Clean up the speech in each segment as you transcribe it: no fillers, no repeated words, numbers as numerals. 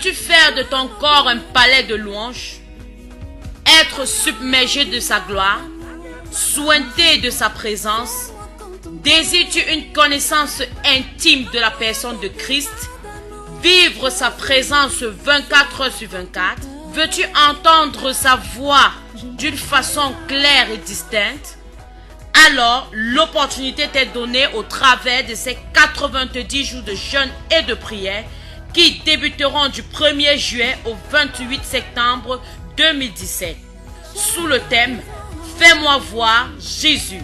Veux-tu faire de ton corps un palais de louanges? Être submergé de sa gloire? Sointer de sa présence? Désires-tu une connaissance intime de la personne de Christ? Vivre sa présence 24 heures sur 24? Veux-tu entendre sa voix d'une façon claire et distincte? Alors, l'opportunité t'est donnée au travers de ces 90 jours de jeûne et de prière qui débuteront du 1er juillet au 28 septembre 2017, sous le thème « Fais-moi voir Jésus ».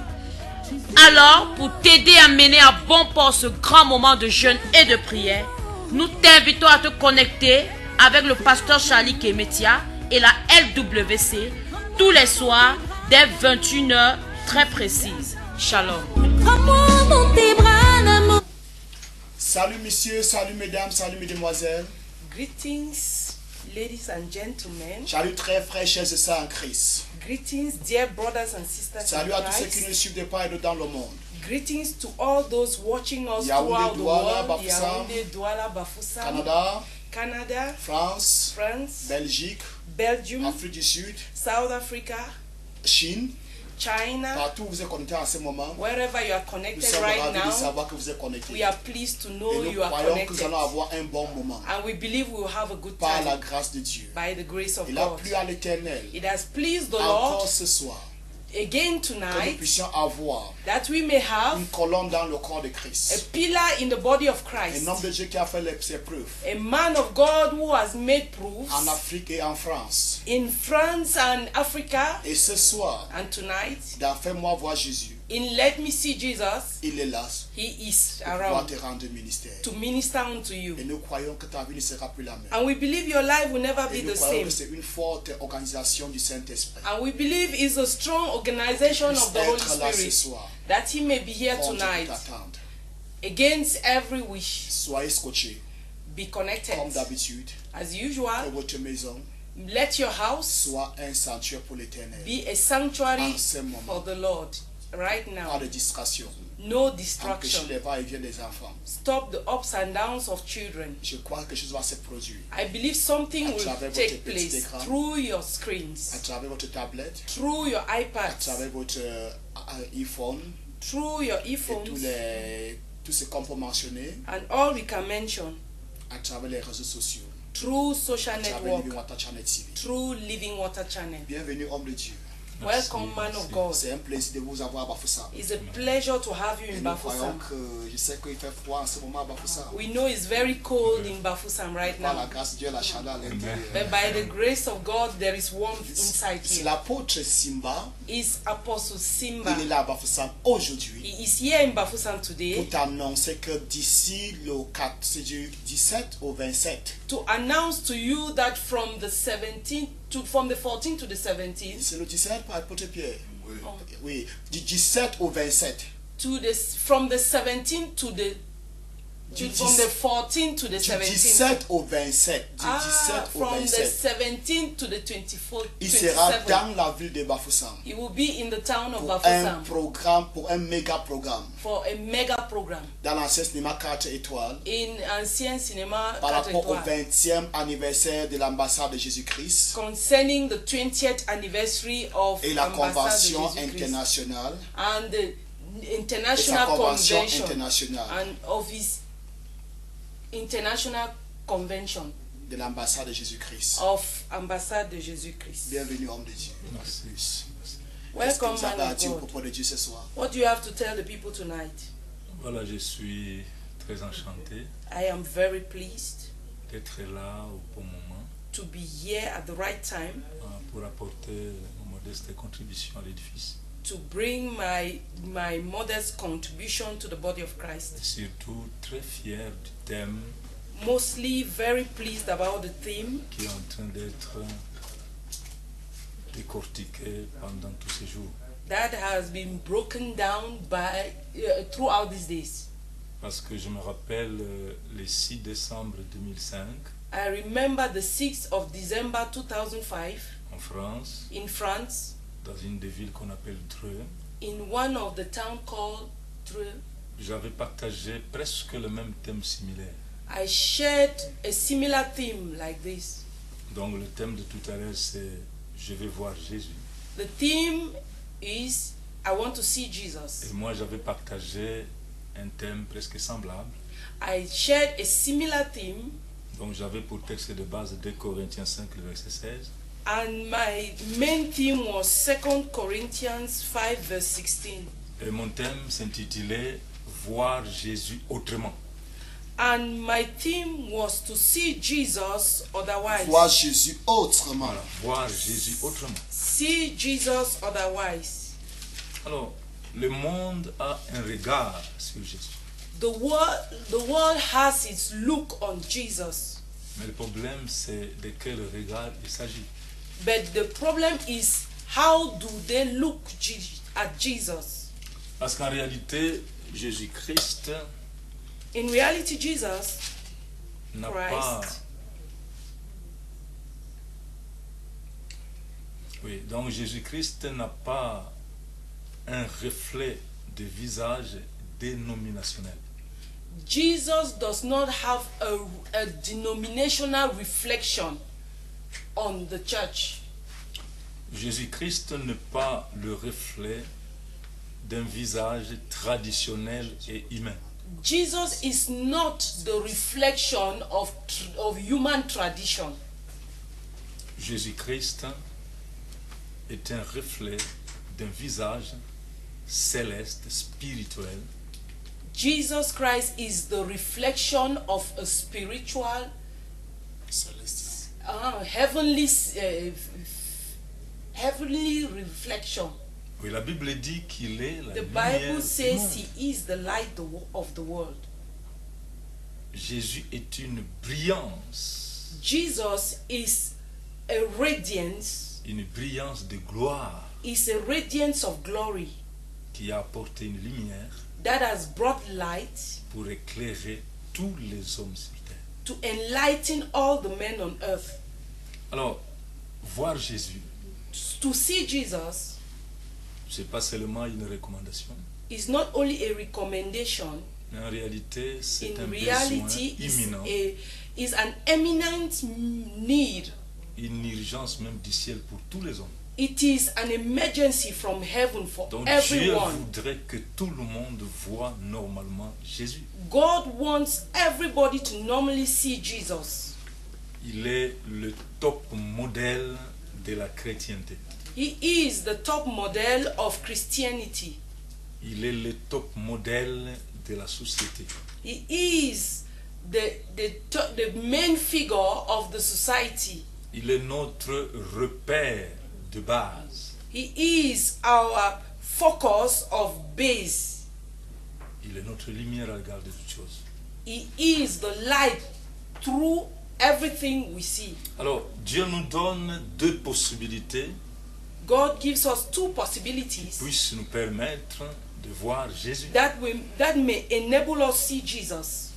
Alors, pour t'aider à mener à bon port ce grand moment de jeûne et de prière, nous t'invitons à te connecter avec le pasteur Charlie Kemetia et la LWC tous les soirs dès 21h très précises. Shalom. Salut messieurs, salut mesdames, salut mesdemoiselles. Greetings, ladies and gentlemen. Salut très frères, chers et sœurs en Christ. Greetings, dear brothers and sisters Salut in à tous ceux Christ. qui nous suivent de part et d'autre dans le monde. Greetings to all those watching us Yaoundé, throughout the Douala, world. Bafoussam. Yaoundé, Douala, Bafoussam, Canada, Canada, France, France, Belgique, Belgium, Afrique du Sud, South Africa, Chine, China. partout où vous êtes connectés en ce moment. Wherever you are Nous connected sommes right ravis de now, savoir que vous êtes connectés. we are pleased to know Et nous you are croyons que nous connected. allons avoir un bon moment And we believe we will have a good par la time grâce de Dieu. by the grace of Il a God. plu à l'Éternel It has pleased the encore Lord ce soir again que nous tonight puissions avoir that we may have une colonne dans le corps de a Christ. pillar in the body of Un Christ, homme de Dieu qui a fait ses preuves a man of God who has made proofs en Afrique et en France. in France and Africa. Et ce soir, And tonight, dans Fais-moi voir Jésus, in Let Me See Jesus, il est là he is pour pouvoir around te rendre ministère. to minister unto you. Et nous croyons que ta vie ne sera plus la même. And we believe your life will never Et be nous the croyons same. que c'est une forte organisation du Saint-Esprit. And we believe it's a strong organization of the Holy Être là ce Spirit soir, that he may be here contre tonight toute attente. against every wish. Soyez scotchés, Be connected comme d'habitude, as que usual. votre maison Let your house soit un sanctuaire pour l'Éternel. be a sanctuary En ce moment, for the Lord right pas now. de distraction. No Empêcher distraction. les va-et-vient des enfants. Stop the ups and downs of children. Je crois que quelque chose va se produire I believe something À will travers take votre petit place écran. through your à screens, travers votre tablette, through your à iPads, travers votre iPhone through your et earphones, tout ce qu'on peut mentionner and all we can mention à travers les réseaux sociaux, through social à travers network, Living Water Channel TV. through Living Water Channel. Bienvenue, homme de Dieu. Welcome, man of God. C'est un plaisir de vous avoir à Bafoussam. It's a pleasure to have you Et in nous croyons Bafoussam. que je sais qu'il fait froid en ce moment à Bafoussam. We know it's very cold in Bafoussam right Par la now, grâce de Dieu, la chaleur à l'intérieur. but by the grace of God, there is warmth inside C'est here. l'apôtre Simba, Is Apostle il est Simba. là à Bafoussam aujourd'hui He is here in Bafoussam pour today t'annoncer que d'ici le 4, c'est du 17 au 27, to announce to you that from the 14th to the 17th, c'est le 17 par l'apôtre Pierre. oh, Oui, du 17 au 27. from the 17th to the Du from the 14th to the Du 17th. 17 au 27. Du 17 au From the 27. 17th to the 24th. Il sera 27th. dans la ville de Bafoussam He will be in the town of pour un Bafoussam programme, pour un méga programme for a mega program dans l'ancien cinéma 4 étoiles in Ancien Cinéma par 4 rapport au étoiles 20e anniversaire de l'ambassade de Jésus-Christ concerning the 20th anniversary of et la Ambassade de convention Jésus-Christ internationale and the et sa international convention convention internationale and of his international convention de l'ambassade de Jésus-Christ. of Ambassade de Jésus-Christ. Bienvenue, homme de Dieu. Merci. Qu'est-ce que Welcome, vous avez man à of dire au God. propos de Dieu ce soir? What do you have to tell the people tonight? Voilà, je suis très enchanté I am very pleased d'être là au bon moment to be here at the right time pour apporter une modeste contribution à l'édifice. to bring my modest contribution to the body of Et Christ. surtout très fier du thème Mostly very pleased about the theme qui est en train d'être décortiqué pendant tous ces jours. that has been broken down by throughout these days. Parce que je me rappelle le 6 décembre 2005 I remember the 6th of December 2005 en France, in France, dans une des villes qu'on appelle Dreux. in one of the town called Dreux. J'avais partagé presque le même thème similaire. I shared a similar theme like this. Donc le thème de tout à l'heure c'est je vais voir Jésus. The theme is I want to see Jesus. Et moi j'avais partagé un thème presque semblable. I shared a similar theme, Donc j'avais pour texte de base 2 Corinthiens 5, le verset 16. and my main theme was 2 Corinthians 5 verse 16. Et mon thème s'intitulait Voir Jésus autrement. And my theme was to see Jesus otherwise. Voir Jésus autrement. Voilà, voir Jésus autrement. See Jesus otherwise. Alors, le monde a un regard sur Jésus. The world has its look on Jesus. Mais le problème, c'est de quel regard il s'agit. But the problem is, how do they look at Jesus? Parce qu'en réalité, Jésus-Christ In reality, Jesus n'a Christ. pas... Oui, donc Jésus-Christ n'a pas un reflet de visage dénominationnel. Jesus does not have a denominational reflection on the church. Jésus-Christ n'est pas le reflet d'un visage traditionnel et humain. Jesus is not the reflection of human tradition. Jésus-Christ est un reflet d'un visage céleste, spirituel, Jesus Christ is the reflection of a spiritual, Célestin. heavenly reflection. Oui, la Bible dit qu'il est la The lumière Bible du says monde. he is the light of the world. Jésus est une brillance, Jesus is a radiance, une brillance de gloire is a radiance of glory qui a apporté une lumière that has brought light pour éclairer tous les hommes sur terre. to enlighten all the men on earth. Alors, voir Jésus, To see Jesus ce n'est pas seulement une recommandation, is not only a recommendation, mais en réalité, c'est un in besoin reality imminent, is an eminent need. une urgence même du ciel pour tous les hommes. It is an emergency from heaven for Donc Dieu everyone. voudrait que tout le monde voit normalement Jésus. God wants everybody to normally see Jesus. Il est le top modèle de la chrétienté. He is the top model of Christianity. Il est le top modèle de la société. He is the main figure of the society. Il est notre repère de base. He is our focus of base. Il est notre lumière à l'égard de toutes choses. He is the light through everything we see. Alors, Dieu nous donne deux possibilités God gives us two qui possibilities puissent nous permettre de voir Jésus. that may enable us see Jesus.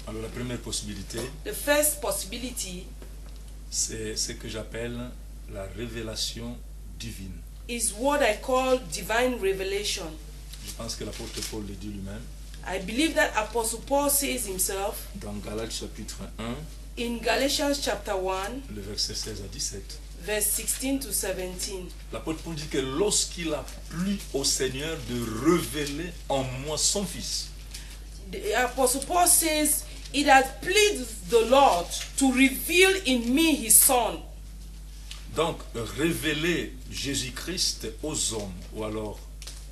Alors, la première possibilité, The first possibility c'est ce que j'appelle la révélation divine. is what I call divine revelation. Je pense que l'apôtre Paul le dit lui-même I believe that Apostle Paul says himself dans Galates chapitre 1, in Galatians chapter 1, le verset 16 à 17. verse 16 to 17. L'apôtre Paul dit que lorsqu'il a plu au Seigneur de révéler en moi son Fils, The Apostle Paul says, it has pleased the Lord to reveal in me his Son. donc révéler Jésus-Christ aux hommes ou alors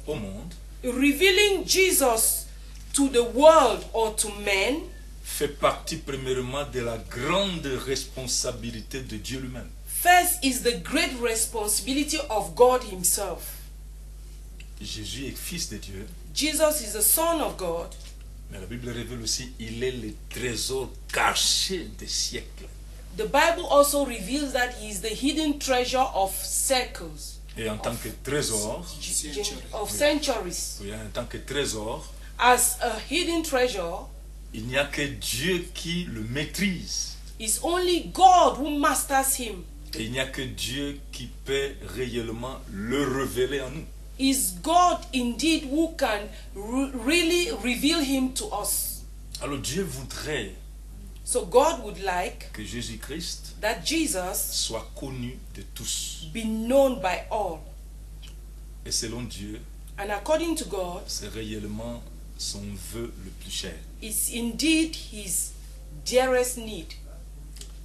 au monde, Revealing Jesus to the world or to men fait partie premièrement de la grande responsabilité de Dieu lui-même. first is the great responsibility of God himself. Jésus est fils de Dieu, Jesus is the Son of God, mais la Bible révèle aussi il est le trésor caché des siècles. the Bible also reveals that he is the hidden treasure of circles, Et en tant que trésor, of centuries. oui, en tant que trésor, As a hidden treasure, il n'y a que Dieu qui le maîtrise. it's only God who masters him. Et il n'y a que Dieu qui peut réellement le révéler en nous. Is God indeed who can really reveal him to us. Alors Dieu voudrait So God would like que Jésus-Christ that Jesus soit connu de tous. be known by all. Et selon Dieu, And according to God, c'est réellement son vœu le plus cher. it's indeed his dearest need.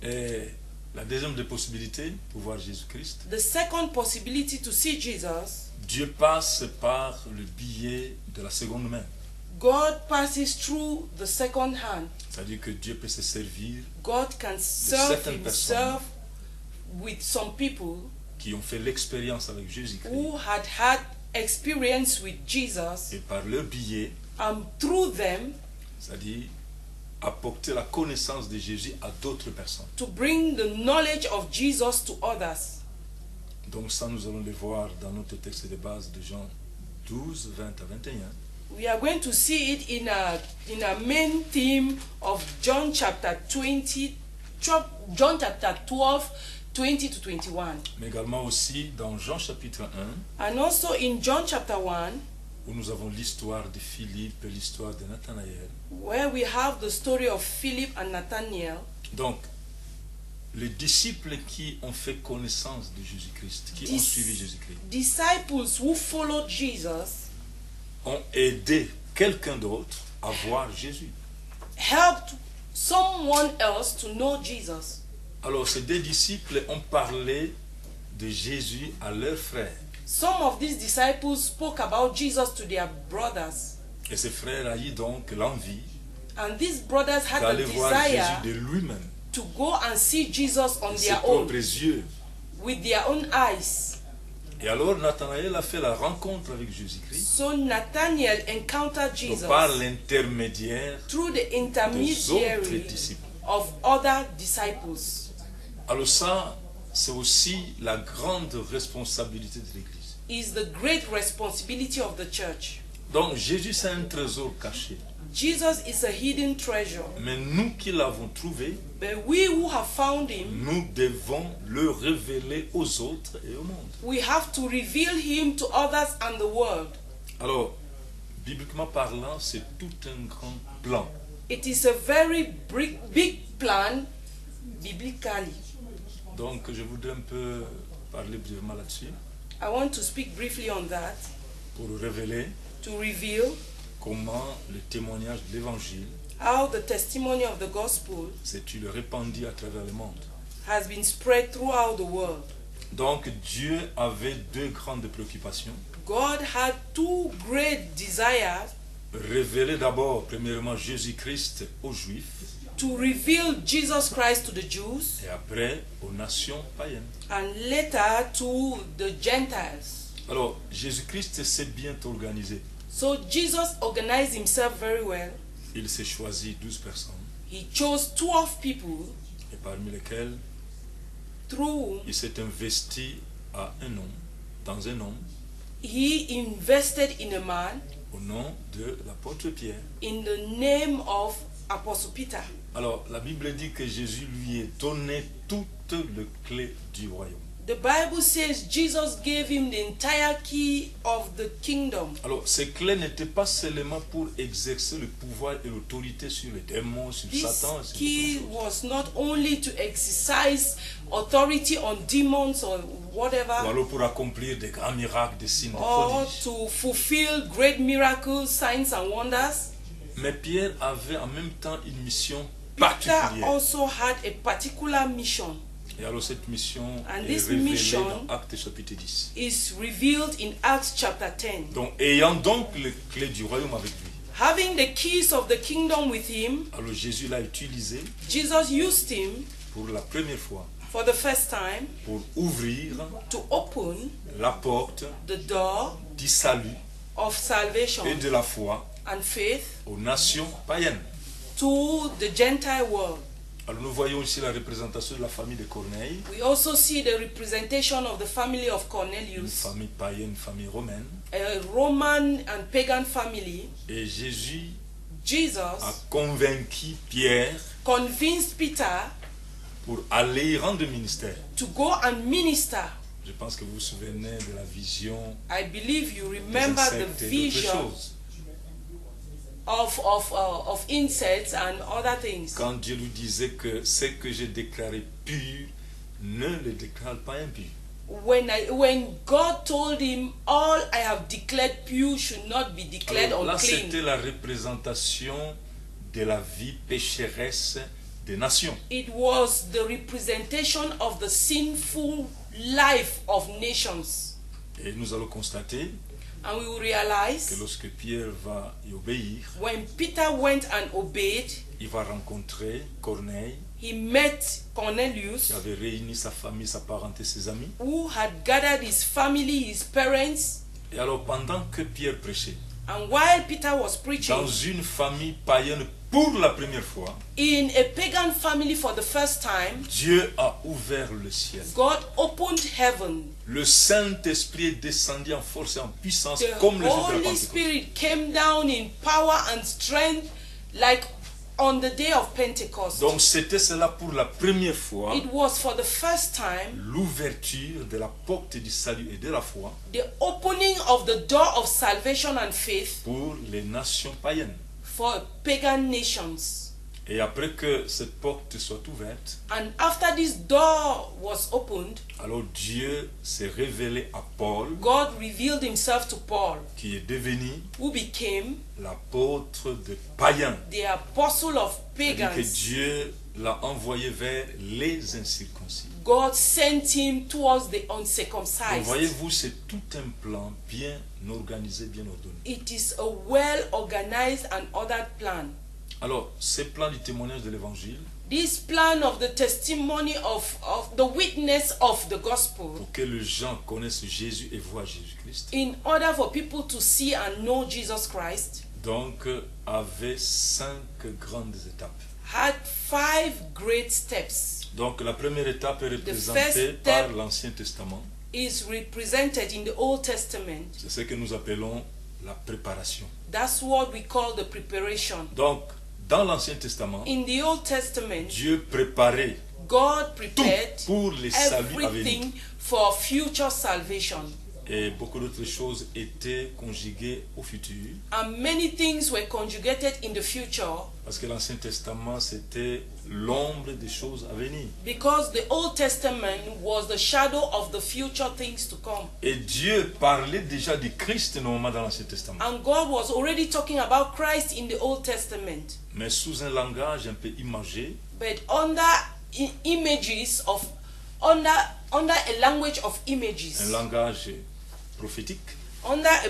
Et la deuxième des possibilités pour voir Jésus-Christ, The second possibility to see Jesus, Dieu passe par le biais de la seconde main. God passes through the second hand. C'est-à-dire que Dieu peut se servir God can serve certaines himself with some people qui ont fait l'expérience avec Jésus-Christ who had experience with Jesus, et par leur biais, and through them c'est-à-dire apporter la connaissance de Jésus à d'autres personnes. to bring the knowledge of Jesus to others. Donc ça, nous allons le voir dans notre texte de base de Jean 12, 20 à 21. We are going to see it in a main theme of John chapter 20, John chapter 12, 20 to 21. Mais également aussi dans Jean chapitre 1, And also in John chapter 1, où nous avons l'histoire de Philippe et l'histoire de Nathanaël. where we have the story of Philip and Nathanael. Donc, les disciples qui ont fait connaissance de Jésus-Christ, qui ont Dis- suivi Jésus-Christ, Disciples who followed Jesus ont aidé quelqu'un d'autre à voir Jésus. helped someone else to know Jesus. Alors, ces deux disciples ont parlé de Jésus à leurs frères. Some of these disciples spoke about Jesus to their brothers. Et ces frères ont eu donc l'envie And these brothers had d'aller the voir desire Jésus de lui-même, to go and see Jesus on de ses their own, propres yeux. with their own eyes. Et alors, Nathanaël a fait la rencontre avec Jésus-Christ So Nathanael encountered donc Jesus par l'intermédiaire through the des autres intermediary disciples. of other disciples. Alors ça, c'est aussi la grande responsabilité de l'Église. Is the great responsibility of the church. Donc Jésus, c'est un trésor caché. Jesus is a hidden treasure, Mais nous qui l'avons trouvé, but we who have found him, nous devons le révéler aux autres et au monde. we have to reveal him to others and the world. Alors, bibliquement parlant, c'est tout un grand plan. It is a very big plan biblically. Donc, je voudrais un peu parler brièvement là-dessus I want to speak briefly on that, pour révéler to reveal comment le témoignage de l'Évangile how the testimony of the gospel s'est-il répandu à travers le monde. has been spread throughout the world. Donc, Dieu avait deux grandes préoccupations. God had two great desires: Révéler d'abord, premièrement, Jésus-Christ aux Juifs to reveal Jesus Christ to the Jews, et après aux nations païennes. and later to the Gentiles. Alors, Jésus-Christ s'est bien organisé. So Jesus organized himself very well. Il s'est choisi 12 personnes, He chose 12 people et parmi lesquelles through whom il s'est investi à un homme, dans un homme, he invested in a man au nom de l'apôtre Pierre. in the name of Apostle Peter. Alors, la Bible dit que Jésus lui est donné toutes les clés du royaume. The Bible says Jesus gave him the entire key of the kingdom. Alors, ces clés n'étaient pas seulement pour exercer le pouvoir et l'autorité sur les démons, sur This Satan, sur key beaucoup de choses. was not only to exercise authority on demons or Ou whatever, alors pour accomplir des grands miracles, des signes, des or prodiges. to fulfill great miracles, signs and wonders. Mais Pierre avait en même temps une mission Peter particulière. also had a particular mission. Et alors cette mission And est this révélée mission dans Actes chapitre 10. Is revealed in Acts chapter 10. Donc, ayant donc les clés du royaume avec lui, Having the keys of the kingdom with him, alors Jésus l'a utilisé Jesus used him pour la première fois for the first time pour ouvrir to open la porte the door du salut of salvation et de la foi and faith aux nations païennes. to the Gentile world. Alors nous voyons ici la représentation de la famille de Corneille, We also see the representation of the family of une Cornelius, famille païenne, une famille romaine. a Roman and pagan family. Et Jésus Jesus a convaincu Pierre convinced Peter pour aller rendre ministère. to go and minister. Je pense que vous vous souvenez de la vision I believe you des remember insectes the et d'autres vision choses. of insects and other things. Quand Dieu lui disait que ce que j'ai déclaré pur, ne le déclare pas impur. When God told him, all I have declared pure should not be declared Alors là, unclean. c'était la représentation de la vie pécheresse des nations. It was the representation of the sinful life of nations. Et nous allons constater And we will que realize lorsque Pierre va y obéir, when Peter went and obeyed, il va rencontrer Corneille, he met Cornelius, qui avait réuni sa famille, sa parenté, ses amis. who had gathered his family, his parents. Et alors, pendant que Pierre prêchait, And while Peter was preaching, dans une famille païenne pour la première fois, in a pagan family for the first time, Dieu a ouvert le ciel. God opened heaven. Le Saint-Esprit est descendu en force et en puissance The comme le jour de la Holy Pentecôte. Spirit came down in power and strength like on the day of Pentecost. Donc c'était cela pour la première fois, It was for the first time l'ouverture de la porte du salut et de la foi the opening of the door of salvation and faith pour les nations païennes. for pagan nations. Et après que cette porte soit ouverte, And after this door was opened, alors Dieu s'est révélé à Paul, God revealed himself to Paul, qui est devenu who became l'apôtre des païens. the apostle of C'est-à-dire que pagans. Dieu l'a envoyé vers les incirconcis. God sent him towards the Donc uncircumcised. voyez-vous, c'est tout un plan bien organisé, bien ordonné. It is a well organized and ordered plan. Alors, ces plans du témoignage de l'évangile, This plan of the testimony of the witness of the gospel, pour que les gens connaissent Jésus et voient Jésus-Christ, in order for people to see and know Jesus Christ, donc avait 5 grandes étapes. had 5 great steps. Donc la première étape est first représentée step- par l'Ancien Testament. Is represented in the Old Testament. C'est ce que nous appelons la préparation. That's what we call the preparation. Donc, dans l'Ancien Testament, In the Old Testament, Dieu préparait God tout prepared pour les saluts à venir. everything for future salvation. Et beaucoup d'autres choses étaient conjuguées au futur. And many things were conjugated in the future Parce que l'Ancien Testament, c'était l'ombre des choses à venir. because the Old Testament was the shadow of the future things to come. Et Dieu parlait déjà du Christ normalement dans l'Ancien Testament. And God was already talking about Christ in the Old Testament, Mais sous un langage un peu imagé, but under images of under a language of images, un langage prophétique, under a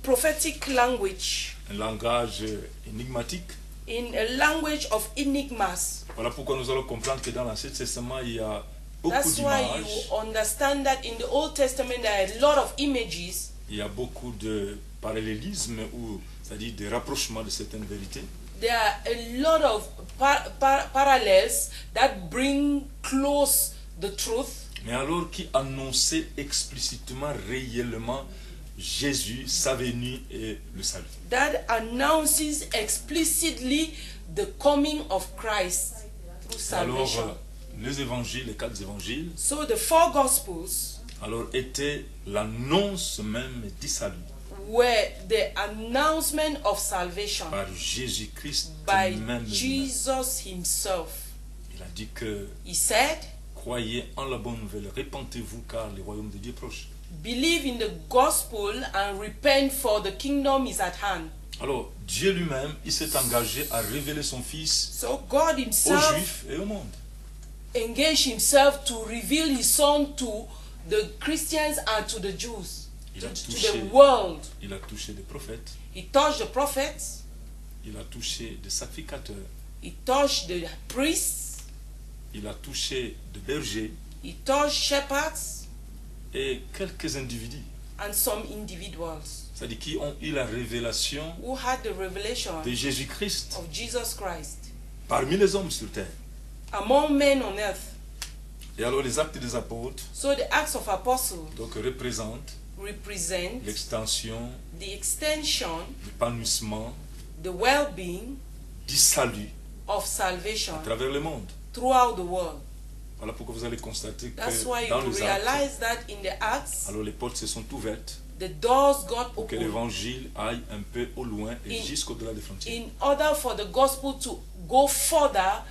prophetic language, un langage énigmatique. in a language of enigmas. Voilà pourquoi nous allons comprendre que dans l'Ancien Testament, il y a beaucoup That's why you d'images, understand that in the Old Testament there are a lot of images. il y a beaucoup de parallélisme, ou c'est-à-dire des rapprochements de certaines vérités. There are a lot of parallels that bring close the truth, Mais alors qui annonçait explicitement, réellement, Jésus, sa venue et le salut. that announces explicitly the coming of Christ through Alors, salvation. les évangiles, les 4 évangiles, So the 4 Gospels alors étaient l'annonce même du salut were the announcement of salvation par Jésus-Christ by même. Jesus himself. Il a dit que He said, croyez en la bonne nouvelle, répentez-vous car le royaume de Dieu est proche. believe in the gospel and repent for the kingdom is at hand. Alors, Dieu lui-même, il s'est engagé à révéler son Fils So God aux himself Juifs et au monde. engaged himself to reveal his son to the Christians and to the Jews, Il a to touché, the world. il a touché des prophètes, He touched the prophets, il a touché des sacrificateurs, he touched the priests, il a touché des bergers he touched shepherds et quelques individus, and some individuals c'est-à-dire qui ont eu la révélation who had the revelation de Jésus-Christ of Jesus Christ parmi les hommes sur terre. among men on earth. Et alors les actes des apôtres So the Acts of Apostles donc représentent represent l'extension, the extension, l'épanouissement the well-being du salut of salvation à travers le monde. throughout the world. Voilà pourquoi vous allez constater That's que why dans you les actes, realize that in the Acts, alors les portes se sont ouvertes the doors got pour que opened l'évangile aille un peu au loin et In- jusqu'au-delà des frontières. in order for the gospel to go further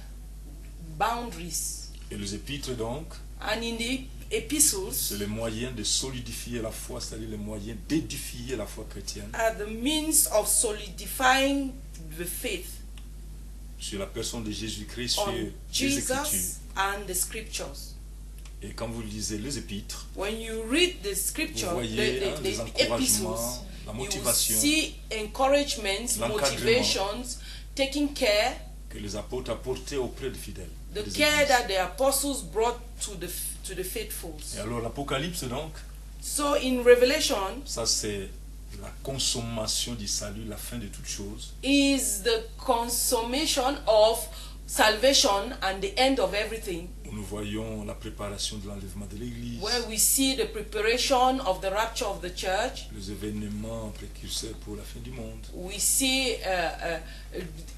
boundaries. Et les épîtres, donc, And in the epistles c'est le moyen de solidifier la foi, c'est-à-dire le moyen d'édifier la foi chrétienne are the means of solidifying the faith sur la personne de Jésus-Christ, sur on les Écritures. Jesus and the scriptures. Et quand vous lisez les épîtres, When you read the scripture, vous voyez the les epistles, encouragements, la you will motivation see encouragements, l'encadrement motivations, taking care, que les apôtres apportaient auprès des fidèles. the des care églises. that the apostles brought to the faithful. Et alors l'Apocalypse, donc, So in Revelation ça c'est la consommation du salut, la fin de toutes choses. is the consummation of salvation and the end of everything, Où nous voyons la préparation de l'enlèvement de l'Église, where we see the preparation of the rapture of the church. les événements précurseurs pour la fin du monde, We see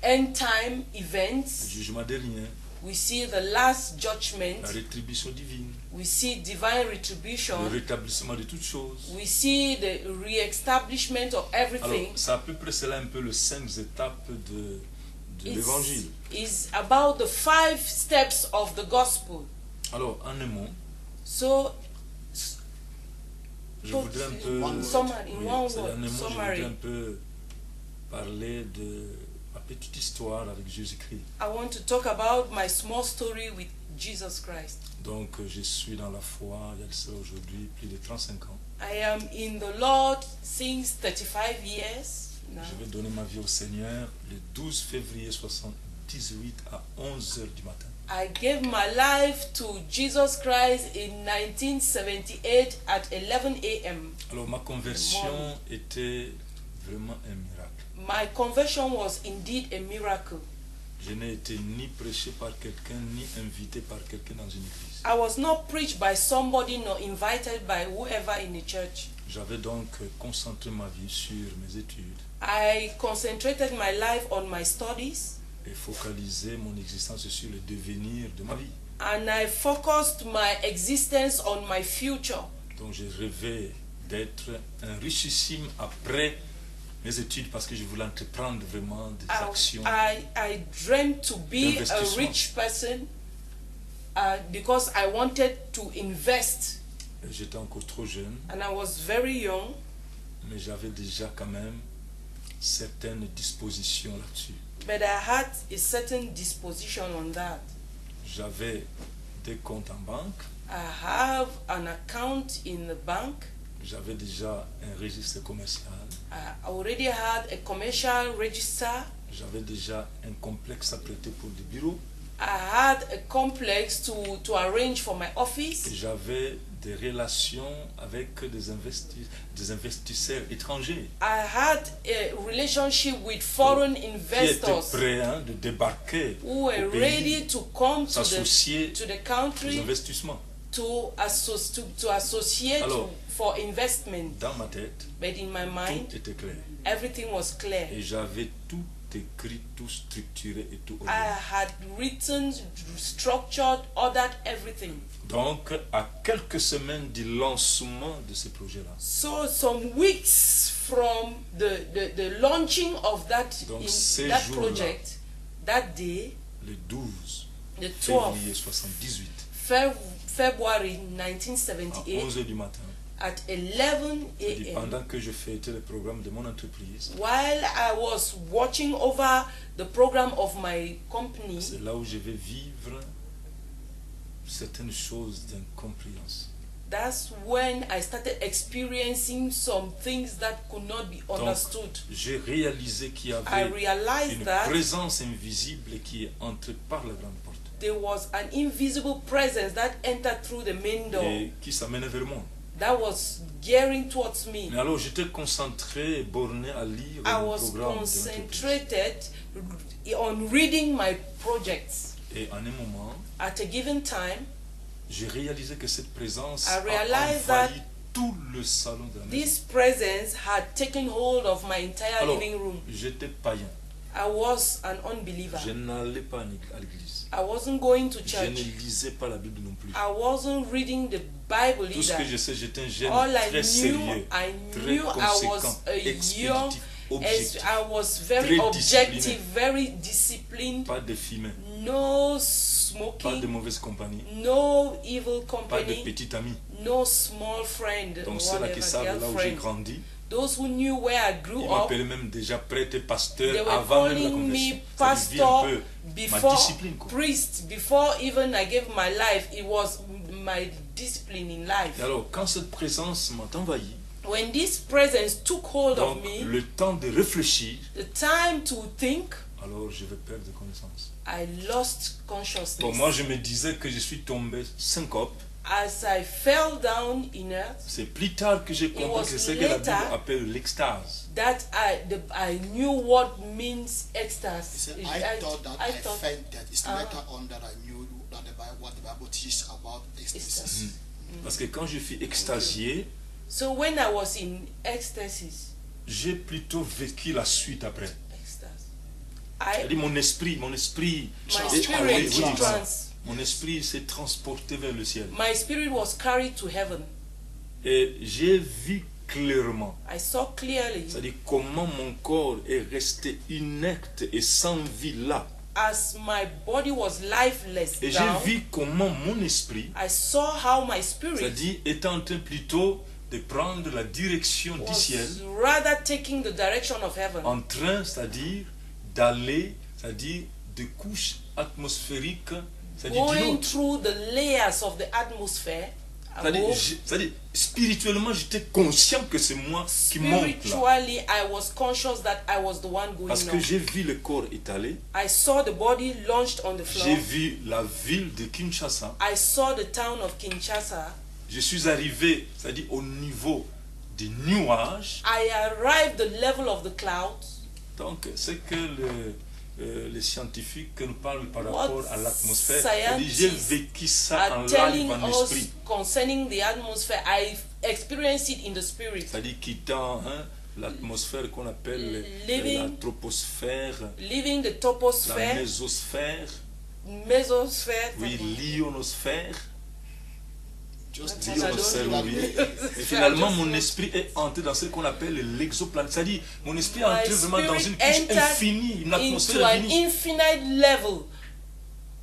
end time le events. jugement dernier, We see the last judgment. la rétribution divine, We see divine le retribution. rétablissement de toutes choses. We see the re-establishment of everything. Alors, c'est à peu près cela un peu les 5 étapes de l'évangile. Is about the 5 steps of the gospel. Alors, en un mot, So, je voudrais un peu, one summary, in oui, one c'est-à-dire en un word, mot, je summary. voudrais un peu parler de ma petite histoire avec Jésus-Christ. I want to talk about my small story with Jesus Christ. Donc, je suis dans la foi, il y a de cela aujourd'hui plus de 35 ans. I am in the Lord since 35 years now. Je vais donner ma vie au Seigneur le 12 février 78 à 11 h du matin. I gave my life to Jesus Christ in 1978 at 11 a.m. Alors, ma conversion était vraiment un miracle. My conversion was indeed a miracle. Je n'ai été ni prêché par quelqu'un, ni invité par quelqu'un dans une église. I was not preached by somebody nor invited by whoever in the church. J'avais donc concentré ma vie sur mes études I concentrated my life on my studies et focalisé mon existence sur le devenir de ma vie. and I focused my existence on my future. Donc j'ai rêvé d'être un richissime après mes études parce que je voulais entreprendre vraiment des actions. I dreamed to be a d'investissement. rich person because I wanted to invest, J'étais encore trop jeune, and I was very young, mais j'avais déjà quand même certaines dispositions là-dessus. but I had a certain disposition on that. J'avais des comptes en banque, I have an account in the bank. j'avais déjà un registre commercial, I already had a commercial register. j'avais déjà un complexe à prêter pour des bureaux I had a complex to arrange for my et office. j'avais des relations avec des investisseurs étrangers I had a relationship with foreign qui étaient investors prêts de débarquer who were au pays, ready to come s'associer to the aux country investissements. to associate Alors, for investment. Dans ma tête, But in my mind, tout était clair. everything was clear. Et j'avais tout écrit, tout structuré et tout I organisé. had written, structured, ordered everything. Donc, à quelques semaines du lancement de ce projet-là, So some weeks from the launching of that, Donc, ces that jours-là, project, that day, le 12 the 12th février 78, February à 1978 11 h du matin, at 11 c'est-à-dire a.m. pendant que je fêtais le programme de mon entreprise, while I was watching over the program of my company, c'est là où je vais vivre certaines choses d'incompréhension. that's when I started experiencing some things that could not be Donc, understood. j'ai réalisé qu'il y I avait realized une that présence invisible qui est entrée par la grande porte there was an invisible presence that entered through the main door et qui s'amenait vers moi. that was gearing towards me. Mais alors j'étais concentré et borné à lire I le was programme de l'entreprise. concentrated on reading my projects. Et en un moment, At a given time, j'ai réalisé que cette présence I a realized envahi tout le salon de la maison. this presence had taken hold of my entire Alors, living room. j'étais païen. I was an unbeliever. Je n'allais pas à l'église. I wasn't going to Je church. ne lisais pas la Bible non plus. I wasn't reading the Bible Tout ce que either. je sais, j'étais un jeune All I très sérieux, I très knew I conséquent, was a young, expéditif, objectif. I was very Très objective, discipliné. very disciplined. Pas de fumée, No pas de smoking, mauvaise compagnie, no evil pas de company, petit ami. no small friend, Donc ceux-là qui savent là où j'ai girlfriend. grandi, Those who knew where I grew ils up, m'appelaient même déjà prêtre et they pasteur were avant même la calling conversion. me Ça devient un pastor peu ma before discipline, quoi. priest, before even I gave my life. It was my discipline in life. Et alors, quand cette présence m'a envahi, When this presence took hold donc of me, le temps de réfléchir, the time to think, alors je vais perdre connaissance. I lost Pour consciousness. moi, je me disais que je suis tombé syncope. As I fell down in earth, C'est plus tard que j'ai compris was que c'est ce que la Bible later appelle l'extase. that I knew what means He ecstasy. said, I thought that I thought- fainted. It's later on that I knew that what the Bible teaches about ecstasy. Ecstasy. Parce que quand je suis extasié, So when I was in ecstasy, j'ai plutôt vécu la suite après. ecstasy, C'est-à-dire mon esprit my est spirit allé, oui, voilà. trans, Mon esprit s'est transporté vers le ciel. my spirit was carried to heaven. Et j'ai vu clairement, I saw clearly c'est-à-dire comment mon corps est resté inerte et sans vie là. as my body was lifeless Et j'ai down. vu comment mon esprit, I saw how my spirit c'est-à-dire était en train plutôt de prendre la direction du was ciel, rather taking the direction of heaven, en train, c'est-à-dire d'aller, c'est-à-dire de couches atmosphériques, c'est-à-dire d'une going autre. through the layers of the atmosphere. C'est-à-dire, above. c'est-à-dire, spirituellement, j'étais conscient que c'est moi qui monte là. Spiritually, I was conscious that I was the one going Parce que on. j'ai vu le corps étalé, I saw the body launched on the j'ai floor. vu la ville de Kinshasa, I saw the town of Kinshasa. je suis arrivé, c'est-à-dire au niveau des nuages. I arrived the level of the clouds. Donc, c'est que les scientifiques nous parlent par What rapport à l'atmosphère. C'est-à-dire, j'ai scientists vécu ça en Are live, telling en us esprit. concerning the atmosphere. I experienced it in the spirit. C'est-à-dire quittant l'atmosphère qu'on appelle Living- la troposphère, Leaving the la toposphère, mésosphère, mesosphere, oui, l'ionosphère. Just That's the what I opposite don't that know. way. Et finalement, mon esprit est entré dans ce qu'on appelle l'exoplanète. C'est-à-dire, mon esprit est entré vraiment dans une couche entered infinie, une into atmosphère an infinie. infinite level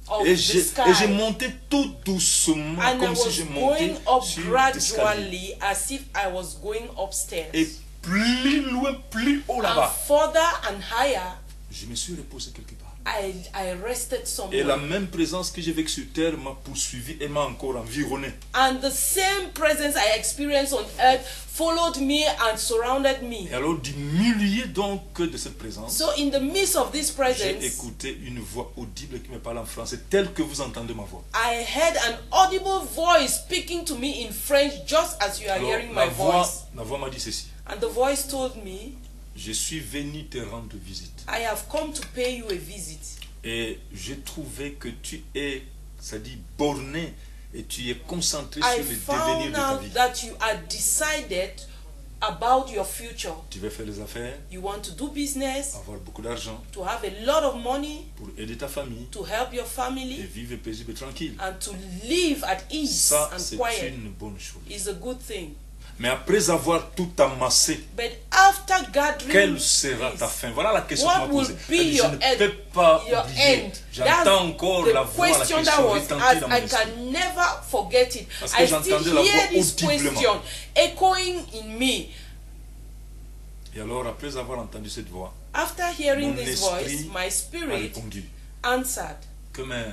of Et the j'ai sky. monté tout doucement, And I comme si was je montais going up sur l'escalier. gradually as if I was going upstairs. Et plus loin, plus haut And là-bas, further and higher, je me suis reposé quelque part. I rested Et la somewhere. même présence que j'ai vécue sur terre m'a poursuivi et m'a encore environné. And the same presence I experienced on earth followed me and surrounded me. Et alors, du milieu donc de cette présence, So in the midst of this j'ai presence, écouté une voix audible qui me parle en français, telle que vous entendez ma voix. I heard an audible voice speaking to me in French just as you are Alors, hearing my voice. la voix m'a dit ceci. And the voice told me, Je suis venu te rendre visite. I have come to pay you a visit. Et j'ai trouvé que tu es, c'est-à-dire borné, et tu es concentré I sur le devenir found de ta out vie. that you are decided about your future. Tu veux faire des affaires, You want to do business, avoir beaucoup d'argent to have a lot of money, pour aider ta famille to help your et family, vivre paisible et tranquille. and to live at ease Ça, and c'est quiet une bonne chose. is a good thing. Mais après avoir tout amassé, But after gathering quelle sera this, ta fin? Voilà la question what qu'on m'a will posée. be Elle dit, je your ne end- peux pas your oublier. end? J'entends That's encore la the voix, la question that question was retenter asked. dans mon I esprit. can never forget it. Parce que I still j'entendais la hear voix this audiblement. question echoing in me. Et alors, après avoir entendu cette voix, After hearing Mon this esprit voice, my a spirit répondu answered, que mais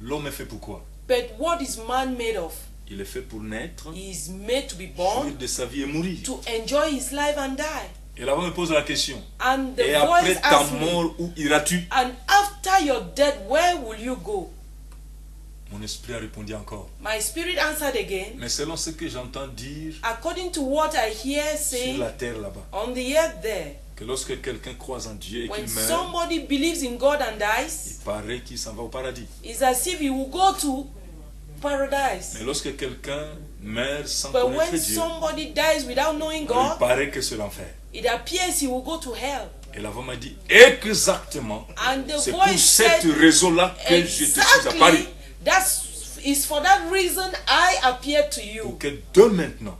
l'homme est fait pour quoi? but what is man made of? Il est fait pour naître, He is made to be jouir born, de sa vie et mourir. to enjoy his life and die. Et la voix me pose la question. And the Et après voice ta asked me, mort, où iras-tu? and after your death, where will you go? Mon esprit a répondu encore. My spirit answered again, Mais selon ce que j'entends dire according to what I hear sur say la terre là-bas, on the earth there, que lorsque quelqu'un croise en Dieu et when qu'il meurt, somebody believes in God and il dies, paraît qu'il s'en va au paradis. it's as if he will go to paradise. Mais lorsque quelqu'un meurt sans But connaître when Dieu, somebody dies without knowing il God, paraît que c'est l'enfer. it appears he will go to hell. Et la voix m'a dit exactement. And the C'est pour voice cette said, raison-là que je te suis à Paris. Is for that reason I appeared to Pour you. que de maintenant,